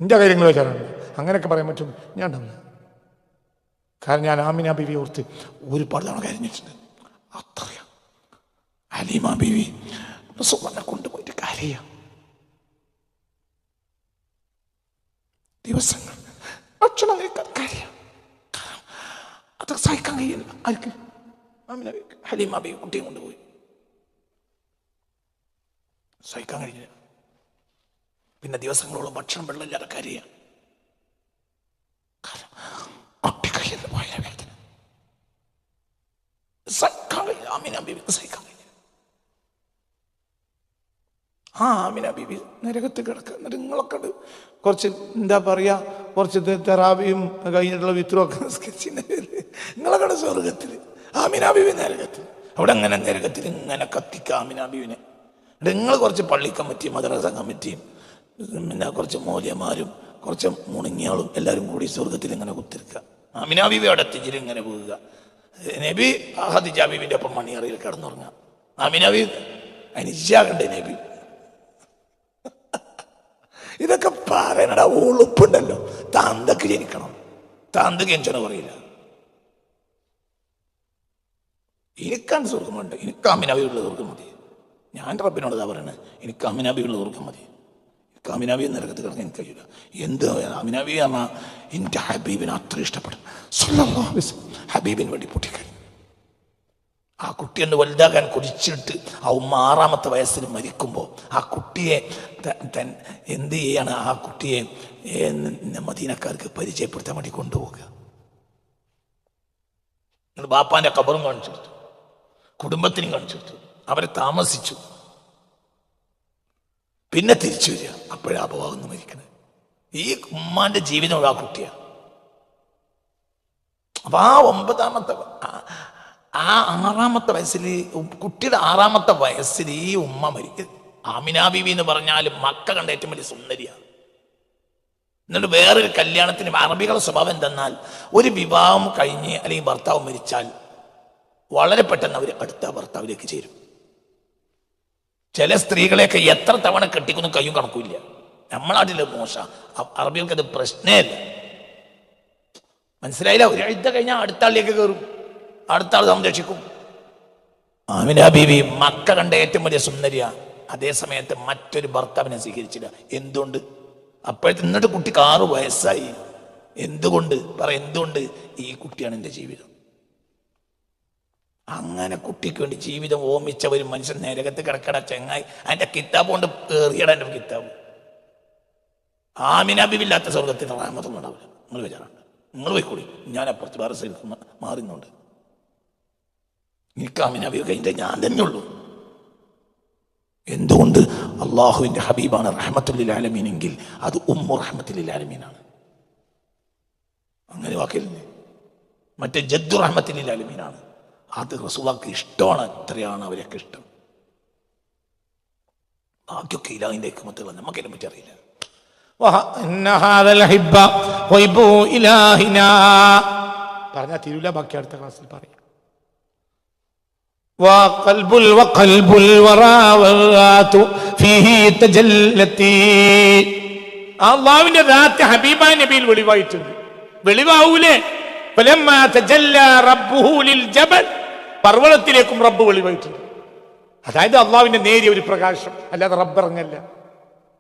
എന്റെ കാര്യങ്ങൾ വെച്ചാലുണ്ട് അങ്ങനെയൊക്കെ പറയാൻ പറ്റും. ഞാൻ ഉണ്ടാവില്ല. കാരണം ഞാൻ ആമിന ബീവി ഓർത്ത് ഒരുപാട് തവണ കരഞ്ഞിട്ടുണ്ട്. അത്രയാ ഹലീമ ബീവി റസൂലിനെ കൊണ്ടുപോയിട്ട് കരയാം. ദിവസങ്ങൾ ഭക്ഷണം കഴിക്കാൻ കരയാം. അത് സഹിക്കാൻ കഴിയില്ല. ആർക്ക്? ആമിന ബീവി. ഹലീമ ബീവി കുട്ടിയെ കൊണ്ടുപോയി സഹിക്കാൻ കഴിഞ്ഞില്ല. പിന്നെ ദിവസങ്ങളോളം ഭക്ഷണം വെള്ളമില്ലാതെ കരയാം. കുട്ടി കയ്യിൽ പോയ വേദന സഹിക്കാൻ കഴിയില്ല. ആമിന ബീവിക്ക് സഹിക്കാൻ കഴിഞ്ഞില്ല. ആ ആമിന ബീവി നരകത്ത് കിടക്കുക. എന്നിട്ട് നിങ്ങളൊക്കെ കുറച്ച് എന്താ പറയാ, കുറച്ച് തെറാവിയും കഴിഞ്ഞിട്ടുള്ള വിത്രമൊക്കെ നിസ്കരിച്ചതിന്റെ പേരിൽ നിങ്ങളൊക്കെ സ്വർഗത്തിൽ, ആമിന ബീവി നരകത്തിൽ. അവിടെ അങ്ങനെ നരകത്തിൽ ഇങ്ങനെ കത്തിക്കുക ആമിന ബീവിനെ. നിങ്ങൾ കുറച്ച് പള്ളി കമ്മിറ്റിയും മദ്രസ കമ്മിറ്റിയും പിന്നെ കുറച്ച് മൂല്യന്മാരും കുറച്ച് മുണങ്ങിയാളും എല്ലാവരും കൂടി സ്വർഗത്തിൽ ഇങ്ങനെ കുത്തിരിക്കുക. ആമിന ബീവി അവിടെ എത്തിച്ചിട്ട് ഇങ്ങനെ പോവുക. നബി ഖദീജ ബീവിന്റെ ഒപ്പം മണിയറയിൽ കിടന്നുറങ്ങാം. ആമിന ബീവി അനിശ്ചാകണ്ടേ നബി. ഇതൊക്കെ പറയണ ഉളുപ്പുണ്ടല്ലോ. താന്തക്ക് ജനിക്കണം, താന്തക്ക് ജനിച്ചോ പറയില്ല. എനിക്കാണ് സ്വർഗമുണ്ട്, എനിക്ക് ആമിന ബീവിയുള്ള സ്വർഗം മതി. ഞാൻ റബ്ബിനോട് ഇതാ പറയണത്, എനിക്ക് ആമിന ബീവിയുള്ള സ്വർഗം മതി. എനിക്ക് ആമിന ബീവി നരകത്ത് കിടക്കാൻ എനിക്ക് കഴിയില്ല. എന്ത് ആമിന ബീവി പറഞ്ഞാൽ എൻ്റെ ഹബീബിനെ അത്ര ഇഷ്ടപ്പെടും. സല്ലല്ലാഹു അലൈഹി വസല്ലം ഹബീബിന് വേണ്ടി പൊട്ടിക്കഴിഞ്ഞു. ആ കുട്ടി ഒന്ന് വലുതാകാൻ കുടിച്ചിട്ട് ആ ഉമ്മ 6ാമത്തെ വയസ്സിൽ മരിക്കുമ്പോൾ ആ കുട്ടിയെ എന്ത് ചെയ്യാണ്? ആ കുട്ടിയെ മദീനക്കാർക്ക് പരിചയപ്പെടുത്താൻ വേണ്ടി കൊണ്ടുപോകുക. ബാപ്പാന്റെ ഖബറും കാണിച്ചു കൊടുത്തു, കുടുംബത്തിനും കാണിച്ചു കൊടുത്തു. അവരെ താമസിച്ചു. പിന്നെ തിരിച്ചു വരിക. അപ്പോഴാ അപവാദം മരിക്കണത്. ഈ ഉമ്മാന്റെ ജീവിതം ആ കുട്ടിയാണ്. അപ്പൊ ആ 9ാമത്തെ ആ 6ാമത്തെ വയസ്സിൽ കുട്ടിയുടെ 6ാമത്തെ വയസ്സിൽ ഈ ഉമ്മ മരിക്കും. ആമിന ബീവി എന്ന് പറഞ്ഞാൽ മക്ക കണ്ട ഏറ്റവും വലിയ സുന്ദരിയാണ്. എന്നിട്ട് വേറൊരു കല്യാണത്തിന് അറബികളുടെ സ്വഭാവം എന്തെന്നാൽ ഒരു വിവാഹം കഴിഞ്ഞ് അല്ലെങ്കിൽ ഭർത്താവ് മരിച്ചാൽ വളരെ പെട്ടെന്ന് അവർ അടുത്ത ഭർത്താവിലേക്ക് ചേരും. ചില സ്ത്രീകളെയൊക്കെ എത്ര തവണ കെട്ടിക്കൊന്നും കയ്യും കണക്കില്ല. നമ്മളാട്ടിലെ മോശ, അറബികൾക്ക് അത് പ്രശ്നമല്ല. മനസ്സിലായില്ല? ഒരു ഇദ്ദ കഴിഞ്ഞാൽ അടുത്ത ആളിലേക്ക് കയറും, അടുത്ത ആൾ സംരക്ഷിക്കും. ആമിന ബീവി മക്ക കണ്ട ഏറ്റവും വലിയ സുന്ദരിയ. അതേ സമയത്ത് മറ്റൊരു ഭർത്താവിനെ സ്വീകരിച്ചില്ല. എന്തുകൊണ്ട്? അപ്പോഴത്തെ എന്നിട്ട് കുട്ടിക്ക് 6 വയസ്സായി. എന്തുകൊണ്ട്? എന്തുകൊണ്ട്? ഈ കുട്ടിയാണ് എൻ്റെ ജീവിതം. അങ്ങനെ കുട്ടിക്ക് വേണ്ടി ജീവിതം ഓമിച്ച ഒരു മനുഷ്യൻ നരകത്ത് കിടക്കട ചങ്ങായി. അതിന്റെ കിതാബ് കൊണ്ട് കയറിയട എൻ്റെ കിതാബ്. ആമിന ബീവി ഇല്ലാത്ത സ്വർഗത്തിൽ റാഹമത്തൊന്നും ഉണ്ടാവില്ല. നിങ്ങൾ വിചാരമുണ്ട്, നിങ്ങൾ പോയിക്കൂടി. ഞാൻ അപ്പുറത്ത് വേറെ സ്ഥലത്ത് മാറുന്നുണ്ട്. എനിക്ക് ആമിന ബീവി കഴിഞ്ഞ ഞാൻ തന്നെ ഉള്ളൂ. എന്തുകൊണ്ട്? അള്ളാഹുവിന്റെ ഹബീബാണ് റഹ്മത്തുൽ ആലമീൻ എങ്കിൽ അത് ഉമ്മു റഹ്മത്തുൽ ആലമീനാണ്. അങ്ങനെ വാക്കില്ലേ? മറ്റേ ജദ്ദു റഹ്മത്തുൽ ആലമീനാണ്. അത് റസൂലുള്ളാഹിക്ക് ഇഷ്ടമാണ്. അത്രയാണ് അവരൊക്കെ ഇഷ്ടം. ബാക്കിയൊക്കെ ഇലാഹിന്റെ ഹിക്മത്തുകൾ നമുക്കതിനെ പറ്റി അറിയില്ല. പറഞ്ഞാൽ തിരുവില്ല, ബാക്കി അടുത്ത ക്ലാസ്സിൽ പറയാം. അള്ളാഹുവിന്റെ ദാത്ത് ഹബീബായ നബിയിൽ വെളിവായിട്ടുണ്ട്. വെളിവാവൂലേ? പർവ്വതത്തിലേക്കും റബ്ബ് വെളിവായിട്ടുണ്ട്. അതായത് അള്ളാഹുവിന്റെ നേരിയ ഒരു പ്രകാശം, അല്ലാതെ റബ്ബ് ഇറങ്ങല്ല.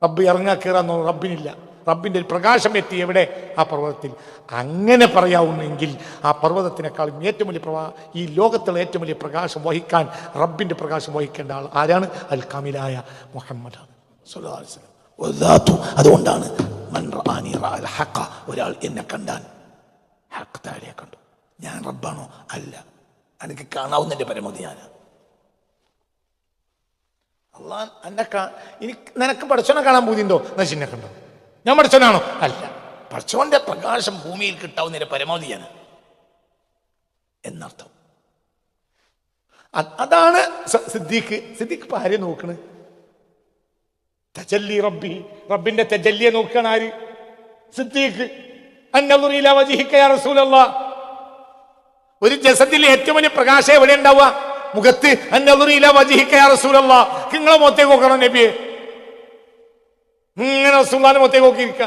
റബ്ബ് ഇറങ്ങാ കയറാന്നോ റബ്ബിനില്ല. റബ്ബിന്റെ ഒരു പ്രകാശം എത്തി എവിടെ? ആ പർവ്വതത്തിൽ. അങ്ങനെ പറയാവുന്നെങ്കിൽ ആ പർവ്വതത്തിനേക്കാളും ഏറ്റവും വലിയ ഈ ലോകത്തുള്ള ഏറ്റവും വലിയ പ്രകാശം വഹിക്കാൻ, റബ്ബിന്റെ പ്രകാശം വഹിക്കേണ്ട ആൾ ആരാണ്? അൽ കാമിലായ മുഹമ്മദാണ് സ്വല്ലല്ലാഹു അലൈഹി വസല്ലം. അതുകൊണ്ടാണ് ഒരാൾ എന്നെ കണ്ടാൽ ഹക്ക് താഴെ കണ്ടു. ഞാൻ റബ്ബാണോ? അല്ല, എനിക്ക് കാണാവുന്നതിന്റെ പരമാവധി ഞാൻ. അള്ളാൻ നിനക്ക് പടച്ചോനെ കാണാൻ പൂതിയുണ്ടോ? നശിനെ കണ്ടോ? ഞാൻ പടച്ചോനാണോ? അല്ല, പടച്ചോന്റെ പ്രകാശം ഭൂമിയിൽ കിട്ടാവുന്നതിന്റെ പരമാവധിയാണ് എന്നർത്ഥം. അതാണ് സിദ്ദീഖ്. സിദ്ദീഖ് ആരെ നോക്കണ്? തജല്ലി റബ്ബി, റബ്ബിന്റെ തജല്ലിയെ നോക്കുകയാണ് ആര്? സിദ്ദീഖ്. അന്നദുറു ഇലാ വജ്ഹിക യാ റസൂലല്ലാഹ്. ഒരു ജസദിൽ ഏറ്റവും വലിയ പ്രകാശം എവിടെ ഉണ്ടാവുക? മുഖത്ത്. അന്നദുറു ഇലാ വജ്ഹിക യാ റസൂലല്ലാഹ്. നിങ്ങളെ മുഖത്തേക്ക് നോക്കണം നബിയെ. ഇങ്ങനെ റസൂലുള്ളാഹിന്റെ മുഖത്തേക്ക് നോക്കിയിരിക്കുക.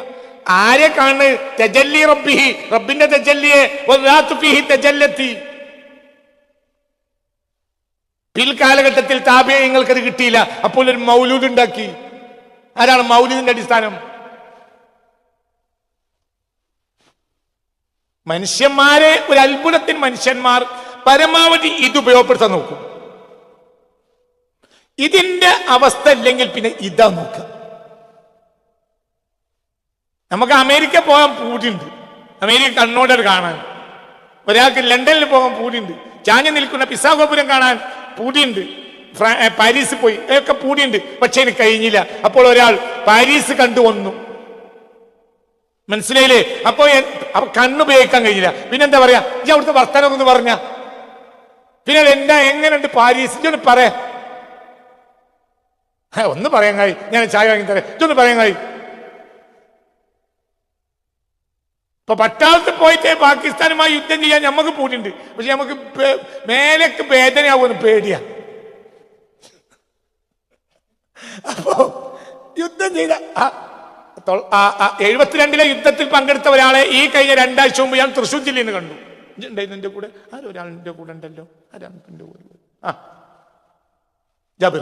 ആരെ കാണുന്നത്? തജല്ലി റബ്ബിഹി, റബ്ബിന്റെ തജല്ലിയെ. വദാതു ഫീഹി തജല്ലത്തി. പിൽക്കാലഘട്ടത്തിൽ താബിഈങ്ങൾക്കത് കിട്ടിയില്ല. അപ്പോൾ ഒരു മൗലൂദ് ഉണ്ടാക്കി. ആരാണ് മൗലൂദിന്റെ അടിസ്ഥാനം? മനുഷ്യന്മാരെ ഒരു അത്ഭുതത്തിന് മനുഷ്യന്മാർ പരമാവധി ഇത് ഉപയോഗപ്പെടുത്താൻ നോക്കും. ഇതിന്റെ അവസ്ഥ ഇല്ലെങ്കിൽ പിന്നെ ഇതാ നോക്കുക. നമുക്ക് അമേരിക്ക പോകാൻ പൂതിയുണ്ട്, അമേരിക്ക കണ്ണോടെ കാണാൻ. ഒരാൾക്ക് ലണ്ടനിൽ പോകാൻ പൂതിയുണ്ട്, ചാഞ്ഞു നിൽക്കുന്ന പിസാ ഗോപുരം കാണാൻ പൂതിയുണ്ട്, പാരീസ് പോയി ഒക്കെ പൂതിയുണ്ട്. പക്ഷെ എനിക്ക് കഴിഞ്ഞില്ല. അപ്പോൾ ഒരാൾ പാരീസ് കണ്ടു വന്നു, മനസ്സിലായില്ലേ? അപ്പോ കണ്ണുപയോഗിക്കാൻ കഴിയില്ല. പിന്നെന്താ പറയാ? ഈ അവിടുത്തെ വർത്തമാനം ഒന്ന് പറഞ്ഞ പിന്നെ എന്താ എങ്ങനെയുണ്ട് പാരീസ്? ഇതൊന്ന് പറയാ. ഒന്ന് പറയാൻ കഴി, ഞാൻ ചായ വാങ്ങി തരാം, ഇതൊന്ന് പറയാൻ കഴി. ഇപ്പൊ പട്ടാളത്ത് പോയിട്ട് പാകിസ്ഥാനുമായി യുദ്ധം ചെയ്യാൻ നമുക്ക് പൂതിയുണ്ട്. പക്ഷെ നമുക്ക് മേലേക്ക് വേദനയാവുമെന്ന് പേടിയാ. അപ്പോ യുദ്ധം ചെയ്ത 72 യുദ്ധത്തിൽ പങ്കെടുത്ത ഒരാളെ ഈ കഴിഞ്ഞ 2 ആഴ്ച മുമ്പ് ഞാൻ തൃശ്ശൂർ ജില്ലയിൽ നിന്ന് കണ്ടു. ഉണ്ടായിരുന്നു എന്റെ കൂടെ. ആരൊരാളിന്റെ കൂടെ ഉണ്ടല്ലോ. ആരാണ് എന്റെ കൂടെ? ജാബിർ.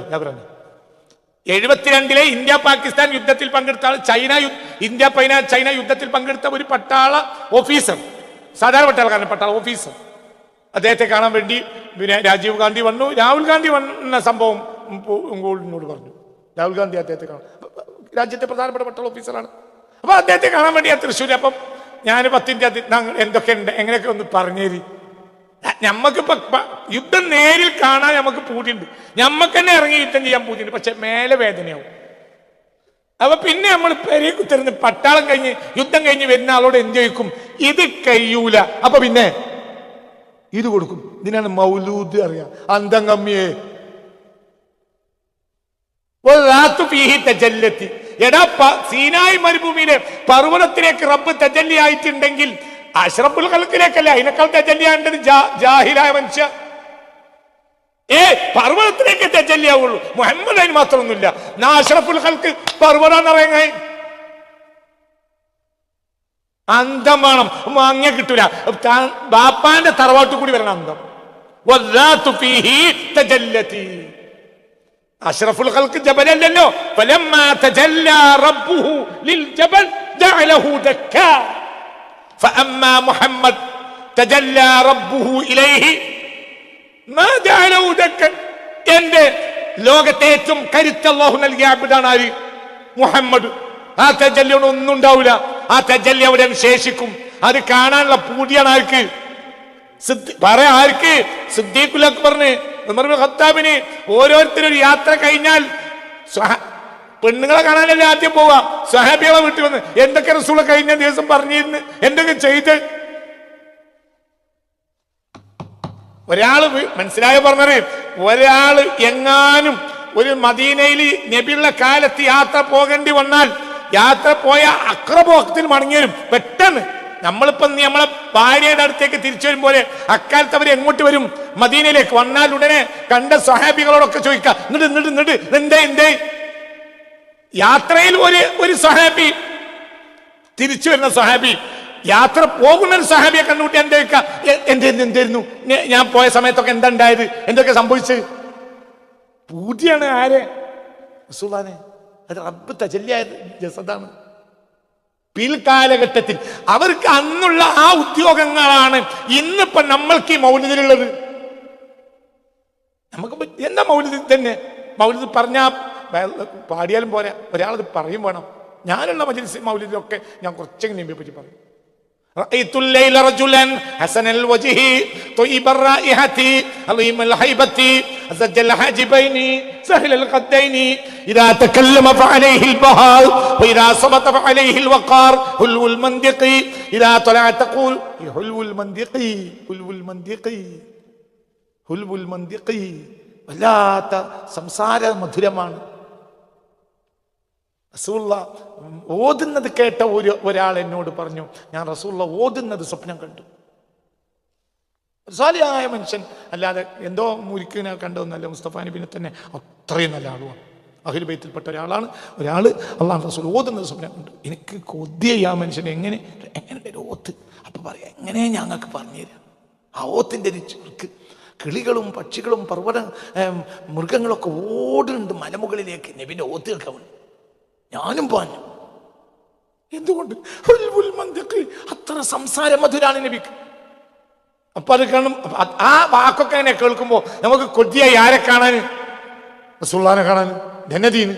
72 ഇന്ത്യ പാകിസ്ഥാൻ യുദ്ധത്തിൽ പങ്കെടുത്ത ആൾ, ഇന്ത്യ ചൈന യുദ്ധത്തിൽ പങ്കെടുത്ത ഒരു പട്ടാള ഓഫീസർ, സാധാരണ പട്ടാളക്കാരൻ, പട്ടാള ഓഫീസർ. അദ്ദേഹത്തെ കാണാൻ വേണ്ടി പിന്നെ രാജീവ് ഗാന്ധി വന്നു. രാഹുൽ ഗാന്ധി വന്ന സംഭവം ഗോൾഡിനോട് പറഞ്ഞു. രാഹുൽ ഗാന്ധി അദ്ദേഹത്തെ കാണാൻ, രാജ്യത്തെ പ്രധാനപ്പെട്ട പട്ടാള ഓഫീസറാണ്. അപ്പൊ അദ്ദേഹത്തെ കാണാൻ വേണ്ടി ഞാൻ തൃശ്ശൂർ. അപ്പം ഞാൻ 10 എന്തൊക്കെ ഉണ്ട് എങ്ങനെയൊക്കെ ഒന്ന് പറഞ്ഞേരി. ഞമ്മക്കിപ്പോ യുദ്ധം നേരിൽ കാണാൻ നമുക്ക് പൂതിയുണ്ട്, ഞമ്മക്ക് തന്നെ ഇറങ്ങി യുദ്ധം ചെയ്യാൻ പൂതിയുണ്ട്. പക്ഷെ മേലെ വേദനയാവും. അപ്പൊ പിന്നെ നമ്മൾ പെരേ കുത്തിരുന്ന് പട്ടാളം കഴിഞ്ഞ് യുദ്ധം കഴിഞ്ഞ് വരുന്ന ആളോട് എന്ത് ചോദിക്കും? ഇത് കഴിയൂല. അപ്പൊ പിന്നെ ഇത് കൊടുക്കും. ഇതിനാണ് മൗലൂദ് അറിയാം. അന്തം കമ്മിയെ എടാ, സീനായി മരുഭൂമിയിലെ പർവ്വതത്തിലേക്ക് റബ്ബ് തജല്ലി ആയിട്ടുണ്ടെങ്കിൽ അഷ്റഫുൽ ഖൽഖിലേക്കല്ല, അതിനേക്കാൾ തജല്ലിയാണ്ടത് ജാഹിലായ മനുഷ്യ. പർവ്വതത്തിലേക്ക് തജല്ലിയാവുള്ളൂ. മുഹമ്മദ് അതിന് മാത്രമൊന്നുമില്ല. അഷ്റഫുൽ ഖൽഖ് പർവ്വതാന്ന് പറയുന്നത് അന്തം വേണം, അങ്ങ കിട്ടൂല. ബാപ്പാന്റെ തറവാട്ടു കൂടി വരണം അന്തം. അഷ്റഫുൽ ഖൽഖ് ജബലല്ലോ. ഫലമ്മാ തജല്ലാ റബ്ബുഹു ലിൽ ജബൽ ജഅലഹു ദക്കാ ഫഅമ്മാ മുഹമ്മദ് തജല്ലാ റബ്ബുഹു ഇലൈഹി മാ ജഅലഹു ദക്ക. എന്റെ ലോകത്തെ ഏറ്റവും കരുത്ത് അല്ലാഹു നൽകിയ അബ്ദാണ് ആര്? മുഹമ്മദ്. ആ തജല്ലിയോട് ഒന്നും ഉണ്ടാവില്ല. ആ തജല്ലി അവിടെ ശേഷിക്കും. അത് കാണാനുള്ള പൂതിയാണ് ആർക്ക്? പറയാ ആർക്ക്? സിദ്ദീഖുൽ അക്ബറിന്, ഉമർ ഇബ്നു ഖത്താബിന്. ഓരോരുത്തരും യാത്ര കഴിഞ്ഞാൽ പെണ്ണുങ്ങളെ കാണാനല്ലേ ആദ്യം പോവാ. സ്വഹാബികളെ വീട്ടിൽ വന്ന് എന്തൊക്കെ റസൂൽ കഴിഞ്ഞ ദിവസം പറഞ്ഞിരുന്നു, എന്തൊക്കെ ചെയ്ത്. ഒരാള് മനസ്സിലായ പറഞ്ഞത്, ഒരാള് എങ്ങാനും ഒരു മദീനയിൽ നബിയുള്ള കാലത്ത് യാത്ര പോകേണ്ടി വന്നാൽ യാത്ര പോയ അക്രമോക്തിൽ മടങ്ങിവരും പെട്ടെന്ന്. നമ്മളിപ്പോ നമ്മളെ ഭാര്യയുടെ അടുത്തേക്ക് തിരിച്ചു വരും പോലെ അക്കാലത്ത് അവർ എങ്ങോട്ട് വരും? മദീനയിലേക്ക്. വന്നാൽ ഉടനെ കണ്ട സ്വഹാബികളോടൊക്കെ ചോദിക്കാം, എന്നിട്ട് എന്തേ യാത്രയിൽ ഒരു സ്വഹാബി, തിരിച്ചു വരുന്ന സ്വഹാബി, യാത്ര പോകുന്ന ഒരു സ്വഹാബിയെ കണ്ടുകൂട്ടി എന്തായിരുന്നു ഞാൻ പോയ സമയത്തൊക്കെ എന്താ ഉണ്ടായത്, എന്തൊക്കെ സംഭവിച്ചത്? പൂതിയാണ് ആരെ? റസൂലുള്ളാഹിനെ. അത് റബ്ബ് തജല്ലിയായ ജസദാണ്. പിൽക്കാലഘട്ടത്തിൽ അവർക്ക് അന്നുള്ള ആ ഉദ്യോഗങ്ങളാണ് ഇന്നിപ്പോ നമ്മൾക്ക് ഈ മൗലിദിലുള്ളത്. നമുക്ക് എന്താ മൗലിദ് തന്നെ? മൗലിദ് പറഞ്ഞാ പാടിയാലും പോരാ, ഒരാളത് പറയും വേണം. ഞാനുള്ള മജ്‌ലിസ് മൗലിദിലൊക്കെ ഞാൻ കുറച്ചെങ്കിലും നബിയെ പറ്റി പറയും. رأيت الليل رجلا حسن الوجه طيب الرائحة عظيم الهيبة أزج الحاجبين سهل الخدين إذا تكلم فعليه البهاء وإذا صمت فعليه الوقار حلو المنطق إذا طلع تقول حلو المنطق حلو المنطق حلو المنطق വല്ലാത്ത സംസാര മധുരമാണ്. റസൂലുള്ള ഓതുന്നത് കേട്ട ഒരാൾ എന്നോട് പറഞ്ഞു, ഞാൻ റസൂലുള്ള ഓതുന്നത് സ്വപ്നം കണ്ടു. സാലിഹായ മനുഷ്യൻ, അല്ലാതെ എന്തോ മുരിക്കിനെ കണ്ടതൊന്നല്ല. മുസ്തഫ നബിനെ തന്നെ അത്രയും നല്ല ആളുമാണ്, അഹ്ലു ബൈത്തിൽപ്പെട്ട ഒരാളാണ്. ഒരാൾ അള്ളാഹു റസൂൽ ഓതുന്നത് സ്വപ്നം കണ്ടു. എനിക്ക് കൊതിയായി ആ മനുഷ്യനെ എങ്ങനെ ഒരു ഓത്ത്. അപ്പൊ പറയാം, എങ്ങനെ ഞങ്ങൾക്ക് പറഞ്ഞുതരാം ആ ഓത്തിൻ്റെ ചുരുക്ക്. കിളികളും പക്ഷികളും പർവ്വത മൃഗങ്ങളൊക്കെ ഓടുന്നുണ്ട് മലമുകളിലേക്ക് നബിന്റെ ഓത്ത് കേൾക്കാൻ വേണ്ടി. ഞാനും പാഞ്ഞു. എന്തുകൊണ്ട്? അത്ര സംസാര മധുരാണ് നബിക്ക്. അപ്പൊ അത് കാണും. ആ വാക്കൊക്കെ അങ്ങനെ കേൾക്കുമ്പോ നമുക്ക് കൊതിയായി ആരെ കാണാൻ? റസൂലുള്ളാഹിനെ കാണാൻ. ധനദീന്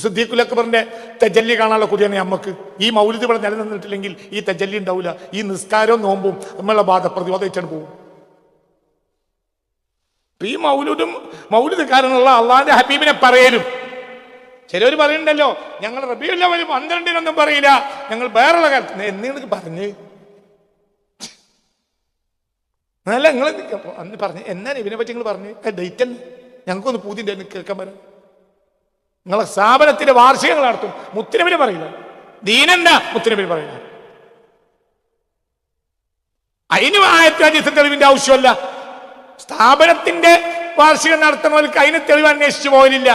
സിദ്ദീഖുൽ അക്ബറിന്റെ തജല്ലി കാണാനുള്ള കൊതിയാണ് നമുക്ക്. ഈ മൗലിദ് ഇവിടെ നിലനിന്നിട്ടില്ലെങ്കിൽ ഈ തജല്ലി ഉണ്ടാവില്ല. ഈ നിസ്കാരവും നോമ്പും നമ്മളെ ബാധ പ്രതിരോധിച്ചാണ് പോകും. ഈ മൗലിദ് കാരണമുള്ള അള്ളാഹിന്റെ ഹബീബിനെ പറയലും. ചിലവർ പറയുന്നുണ്ടല്ലോ, ഞങ്ങൾ റബീഉൽ അവ്വൽ 12-നൊന്നും പറയില്ല, ഞങ്ങൾ വേറെയുള്ള കാലത്ത്. എന്നീ പറഞ്ഞ് നല്ല നിങ്ങൾ അന്ന് പറഞ്ഞ് എന്നാ ഇതിനെ പറ്റി നിങ്ങൾ പറഞ്ഞ് ഡേറ്റ് തന്നെ ഞങ്ങൾക്കൊന്ന് പൂതിൻ്റെ കേൾക്കാൻ പറയാം. നിങ്ങളെ സ്ഥാപനത്തിന്റെ വാർഷികങ്ങൾ നടത്തും, മുത്തുനബിനെ പറയില്ല. ദീനെന്താ മുത്തുനബിനെ പറയില്ല. അതിന് ആയത്തെ തെളിവിന്റെ ആവശ്യമല്ല. സ്ഥാപനത്തിന്റെ വാർഷികം നടത്തുന്നവർക്ക് അതിന് തെളിവ് അന്വേഷിച്ചു പോയില്ല.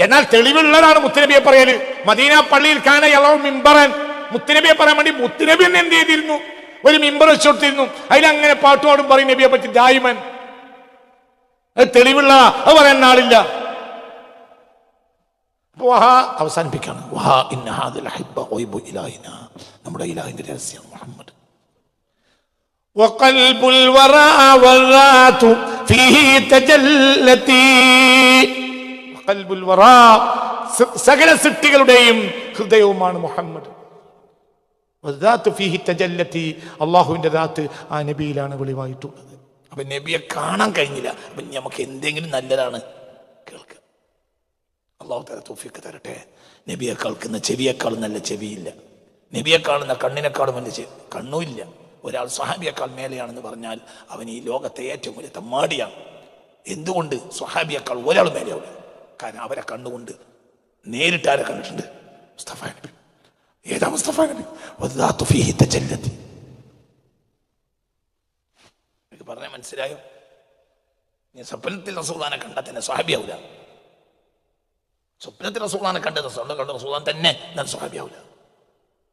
എന്നാൽ തെളിവുള്ളതാണ് മുത്തുനബിയെ പറയല്. മദീന പള്ളിയിൽ കാന യളഉ മിമ്പറൻ, മുത്തുനബിയെ പറയാൻ വേണ്ടി മുത്തുനബി തന്നെ എന്ത് ചെയ്തിരുന്നു? ഒരു മിമ്പർ വെച്ച് കൊടുത്തിരുന്നു. അതിലങ്ങനെ പാട്ടുപാടും പറയും നബിയെ പറ്റി ദായിമൻ. അത് തെളിവുള്ള, അത് പറയാൻ ആളില്ല. അവസാനിപ്പിക്കാണ്. നമ്മുടെ ഇലാഹിന്റെ രഹസ്യം മുഹമ്മദ്. وقلب الورى والذات فيه تجلتي قلب الورى സകല സൃഷ്ടികളുടെയും ഹൃദയവുമാണ് മുഹമ്മദ്. വദാത്തു ഫീഹി തജല്ലതി, അല്ലാഹുവിന്റെ ദാത്ത് ആ നബിയിലാണ് വെളിവായിട്ടുള്ളത്. അപ്പൊ നബിയെ കാണാൻ കഴിഞ്ഞില്ല. അപ്പൊ നമുക്ക് എന്തെങ്കിലും നല്ലതാണ് കേൾക്കുക. അല്ലാഹു തആല തൗഫീഖ് തരട്ടെ. നബിയെ കേൾക്കുന്ന ചെവിയേക്കാളും നല്ല ചെവിയില്ല. നബിയെ കാണുന്ന കണ്ണിനേക്കാളും നല്ല കണ്ണുമില്ല. ഒരാൾ സ്വഹാബിയേക്കാൾ മേലെയാണെന്ന് പറഞ്ഞാൽ അവൻ ഈ ലോകത്തെ ഏറ്റവും വലിയ തമ്മാടിയാണ്. എന്തുകൊണ്ട്? സ്വഹാബിയേക്കാൾ ഒരാൾ മേലെയാവില്ല. കാരണം അവരെ കണ്ണുകൊണ്ട് നേരിട്ട് ആരെ കണ്ടിട്ടുണ്ട്? മുസ്തഫ നബി. ഏതാ മുസ്തഫ നബി? പറഞ്ഞ മനസ്സിലായോ? നീ സ്വപ്നത്തിൽ റസൂലുള്ളാഹിനെ കണ്ടാൽ തന്നെ സ്വഹാബിയാവില്ല. സ്വപ്നത്തിൽ റസൂലുള്ളാഹിനെ കണ്ടത് റസൂലുള്ളാഹി തന്നെ ഞാൻ സ്വഹാബിയാവില്ല.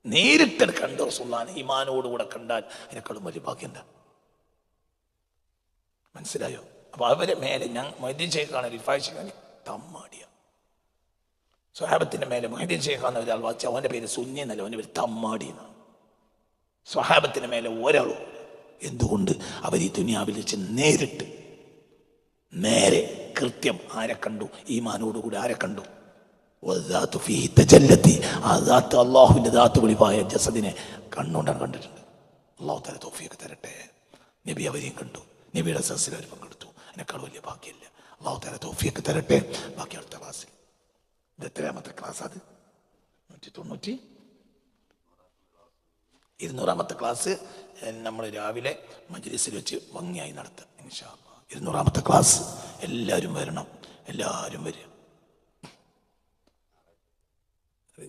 നേരിട്ട് കണ്ട റസൂലുള്ളാഹിനെ ഈമാനോടുകൂടെ കണ്ടാൽ അതിനേക്കാളും വലിയ ഭാഗ്യം എന്താ? മനസ്സിലായോ? അപ്പൊ അവരെ മേലെ ഞാൻ മൊയ്തീൻ ശൈഖാണ് റിഫായി ശൈഖാൻ തമ്മാടിയ. സ്വഹാബത്തിന്റെ മേലെ മൊയ്തീൻ ശൈഖാന്ന് ഒരാൾ വായിച്ച അവന്റെ പേര് സുന്നി എന്നല്ല, അവന്റെ പേര് തമ്മാടി എന്നാണ്. സ്വഹാബത്തിന്റെ മേലെ ഒരാളും. എന്തുകൊണ്ട്? അവർ ഈ ദുനിയാവിൽ വെച്ച് നേരെ കൃത്യം ആരെ കണ്ടു? ഈമാനോടുകൂടി ആരെ കണ്ടു? അള്ളാഹുവിന്റെ ദാത്ത് വെളിവായ ജസദിനെ കണ്ണുകൊണ്ടാണ് കണ്ടിട്ടുണ്ട്. അള്ളാഹു തആല തൗഫീഖ് തരട്ടെ. നബി അവരെയും കണ്ടു, നബിയുടെ സദസ്സിൽ അവർ പങ്കെടുത്തു. അതിനേക്കാൾ വലിയ ഭാഗ്യമില്ല. അള്ളാഹു തആല തൗഫീഖ് തരട്ടെ. ബാക്കി അടുത്ത ക്ലാസ്സിൽ. ഇത് എത്രാമത്തെ ക്ലാസ്? അത് 200ാമത്തെ ക്ലാസ് നമ്മൾ രാവിലെ മജ്‌ലിസിൽ വെച്ച് ഭംഗിയായി നടത്താം ഇൻഷാ അല്ലാഹ്. 200ാമത്തെ ക്ലാസ്. എല്ലാവരും വരണം, എല്ലാവരും വരിക.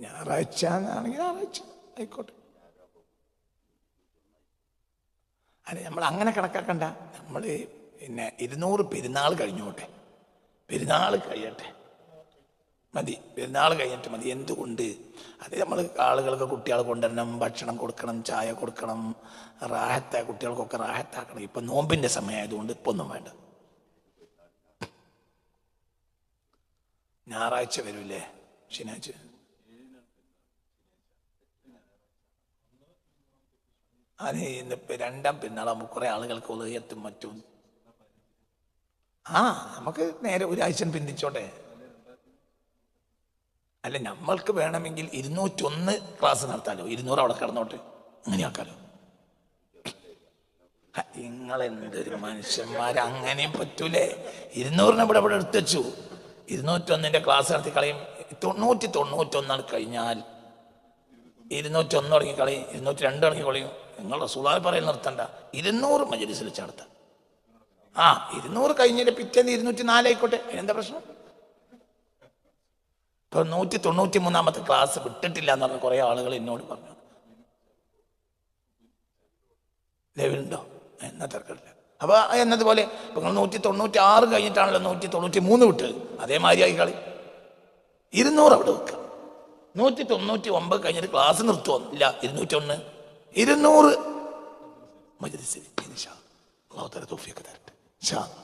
ഞായറാഴ്ച ആണെങ്കിൽ ഞായറാഴ്ച ആയിക്കോട്ടെ. അല്ല, നമ്മൾ അങ്ങനെ കണക്കാക്കണ്ട. നമ്മൾ പിന്നെ 200 പെരുന്നാൾ കഴിഞ്ഞോട്ടെ, പെരുന്നാൾ കഴിയട്ടെ മതി, പെരുന്നാൾ കഴിഞ്ഞിട്ട് മതി. എന്തുകൊണ്ട്? അത് നമ്മൾ ആളുകൾക്ക് കുട്ടികൾ കൊണ്ടുവരണം, ഭക്ഷണം കൊടുക്കണം, ചായ കൊടുക്കണം, കുട്ടികൾക്കൊക്കെ റാഹത്താക്കണം. ഇപ്പൊ നോമ്പിന്റെ സമയമായതുകൊണ്ട് ഇപ്പൊ ഒന്നും വേണ്ട. ഞായറാഴ്ച വരൂല്ലേ? ശനിയാഴ്ച അത് ഇന്നിപ്പോൾ രണ്ടാം പെരുന്നാളാകുമ്പോൾ കുറേ ആളുകൾക്ക് ഉദയത്തും മറ്റും നമുക്ക് നേരെ ഒരാഴ്ച പിന്തിച്ചോട്ടെ. അല്ല, നമ്മൾക്ക് വേണമെങ്കിൽ 201 ക്ലാസ് നടത്താലോ, 200 അവിടെ കിടന്നോട്ടെ, അങ്ങനെയാക്കാലോ. നിങ്ങളെന്തൊരു മനുഷ്യന്മാർ, അങ്ങനെയും പറ്റൂലേ? 200 ഇവിടെ എടുത്തു വെച്ചു, 201 ക്ലാസ് നടത്തി കളയും. 91 കഴിഞ്ഞാൽ 201 തുടങ്ങി കളയും, 202 തുടങ്ങി കളയും. നിങ്ങൾ റസൂലുള്ളാഹി പറയൽ നിർത്തണ്ട, 200 മജ്‌ലിസിൽ വെച്ച് നടത്താം. 200 കഴിഞ്ഞിട്ട് പിറ്റേന്ന് 204 ആയിക്കോട്ടെ, എന്താ പ്രശ്നം? ഇപ്പൊ 193 ക്ലാസ് വിട്ടിട്ടില്ല എന്ന് പറഞ്ഞ കുറെ ആളുകൾ എന്നോട് പറഞ്ഞു. ലെവലുണ്ടോ? എന്നാ തിരക്കില്ല. അപ്പൊ എന്നതുപോലെ ഇപ്പൊ നിങ്ങൾ 196 കഴിഞ്ഞിട്ടാണല്ലോ 193 വിട്ടത്, അതേമാതിരി ആയി കളി. 200 അവിടെ വെക്കുക. 199 കഴിഞ്ഞിട്ട് ക്ലാസ് നിർത്തുമോ? ഇല്ല, 201 200 മജ്‌ലിസിൽ ഇൻഷാ അല്ലാഹ് തആല തൗഫീഖ് തരട്ടെ. ഇൻഷാ അല്ലാഹ്.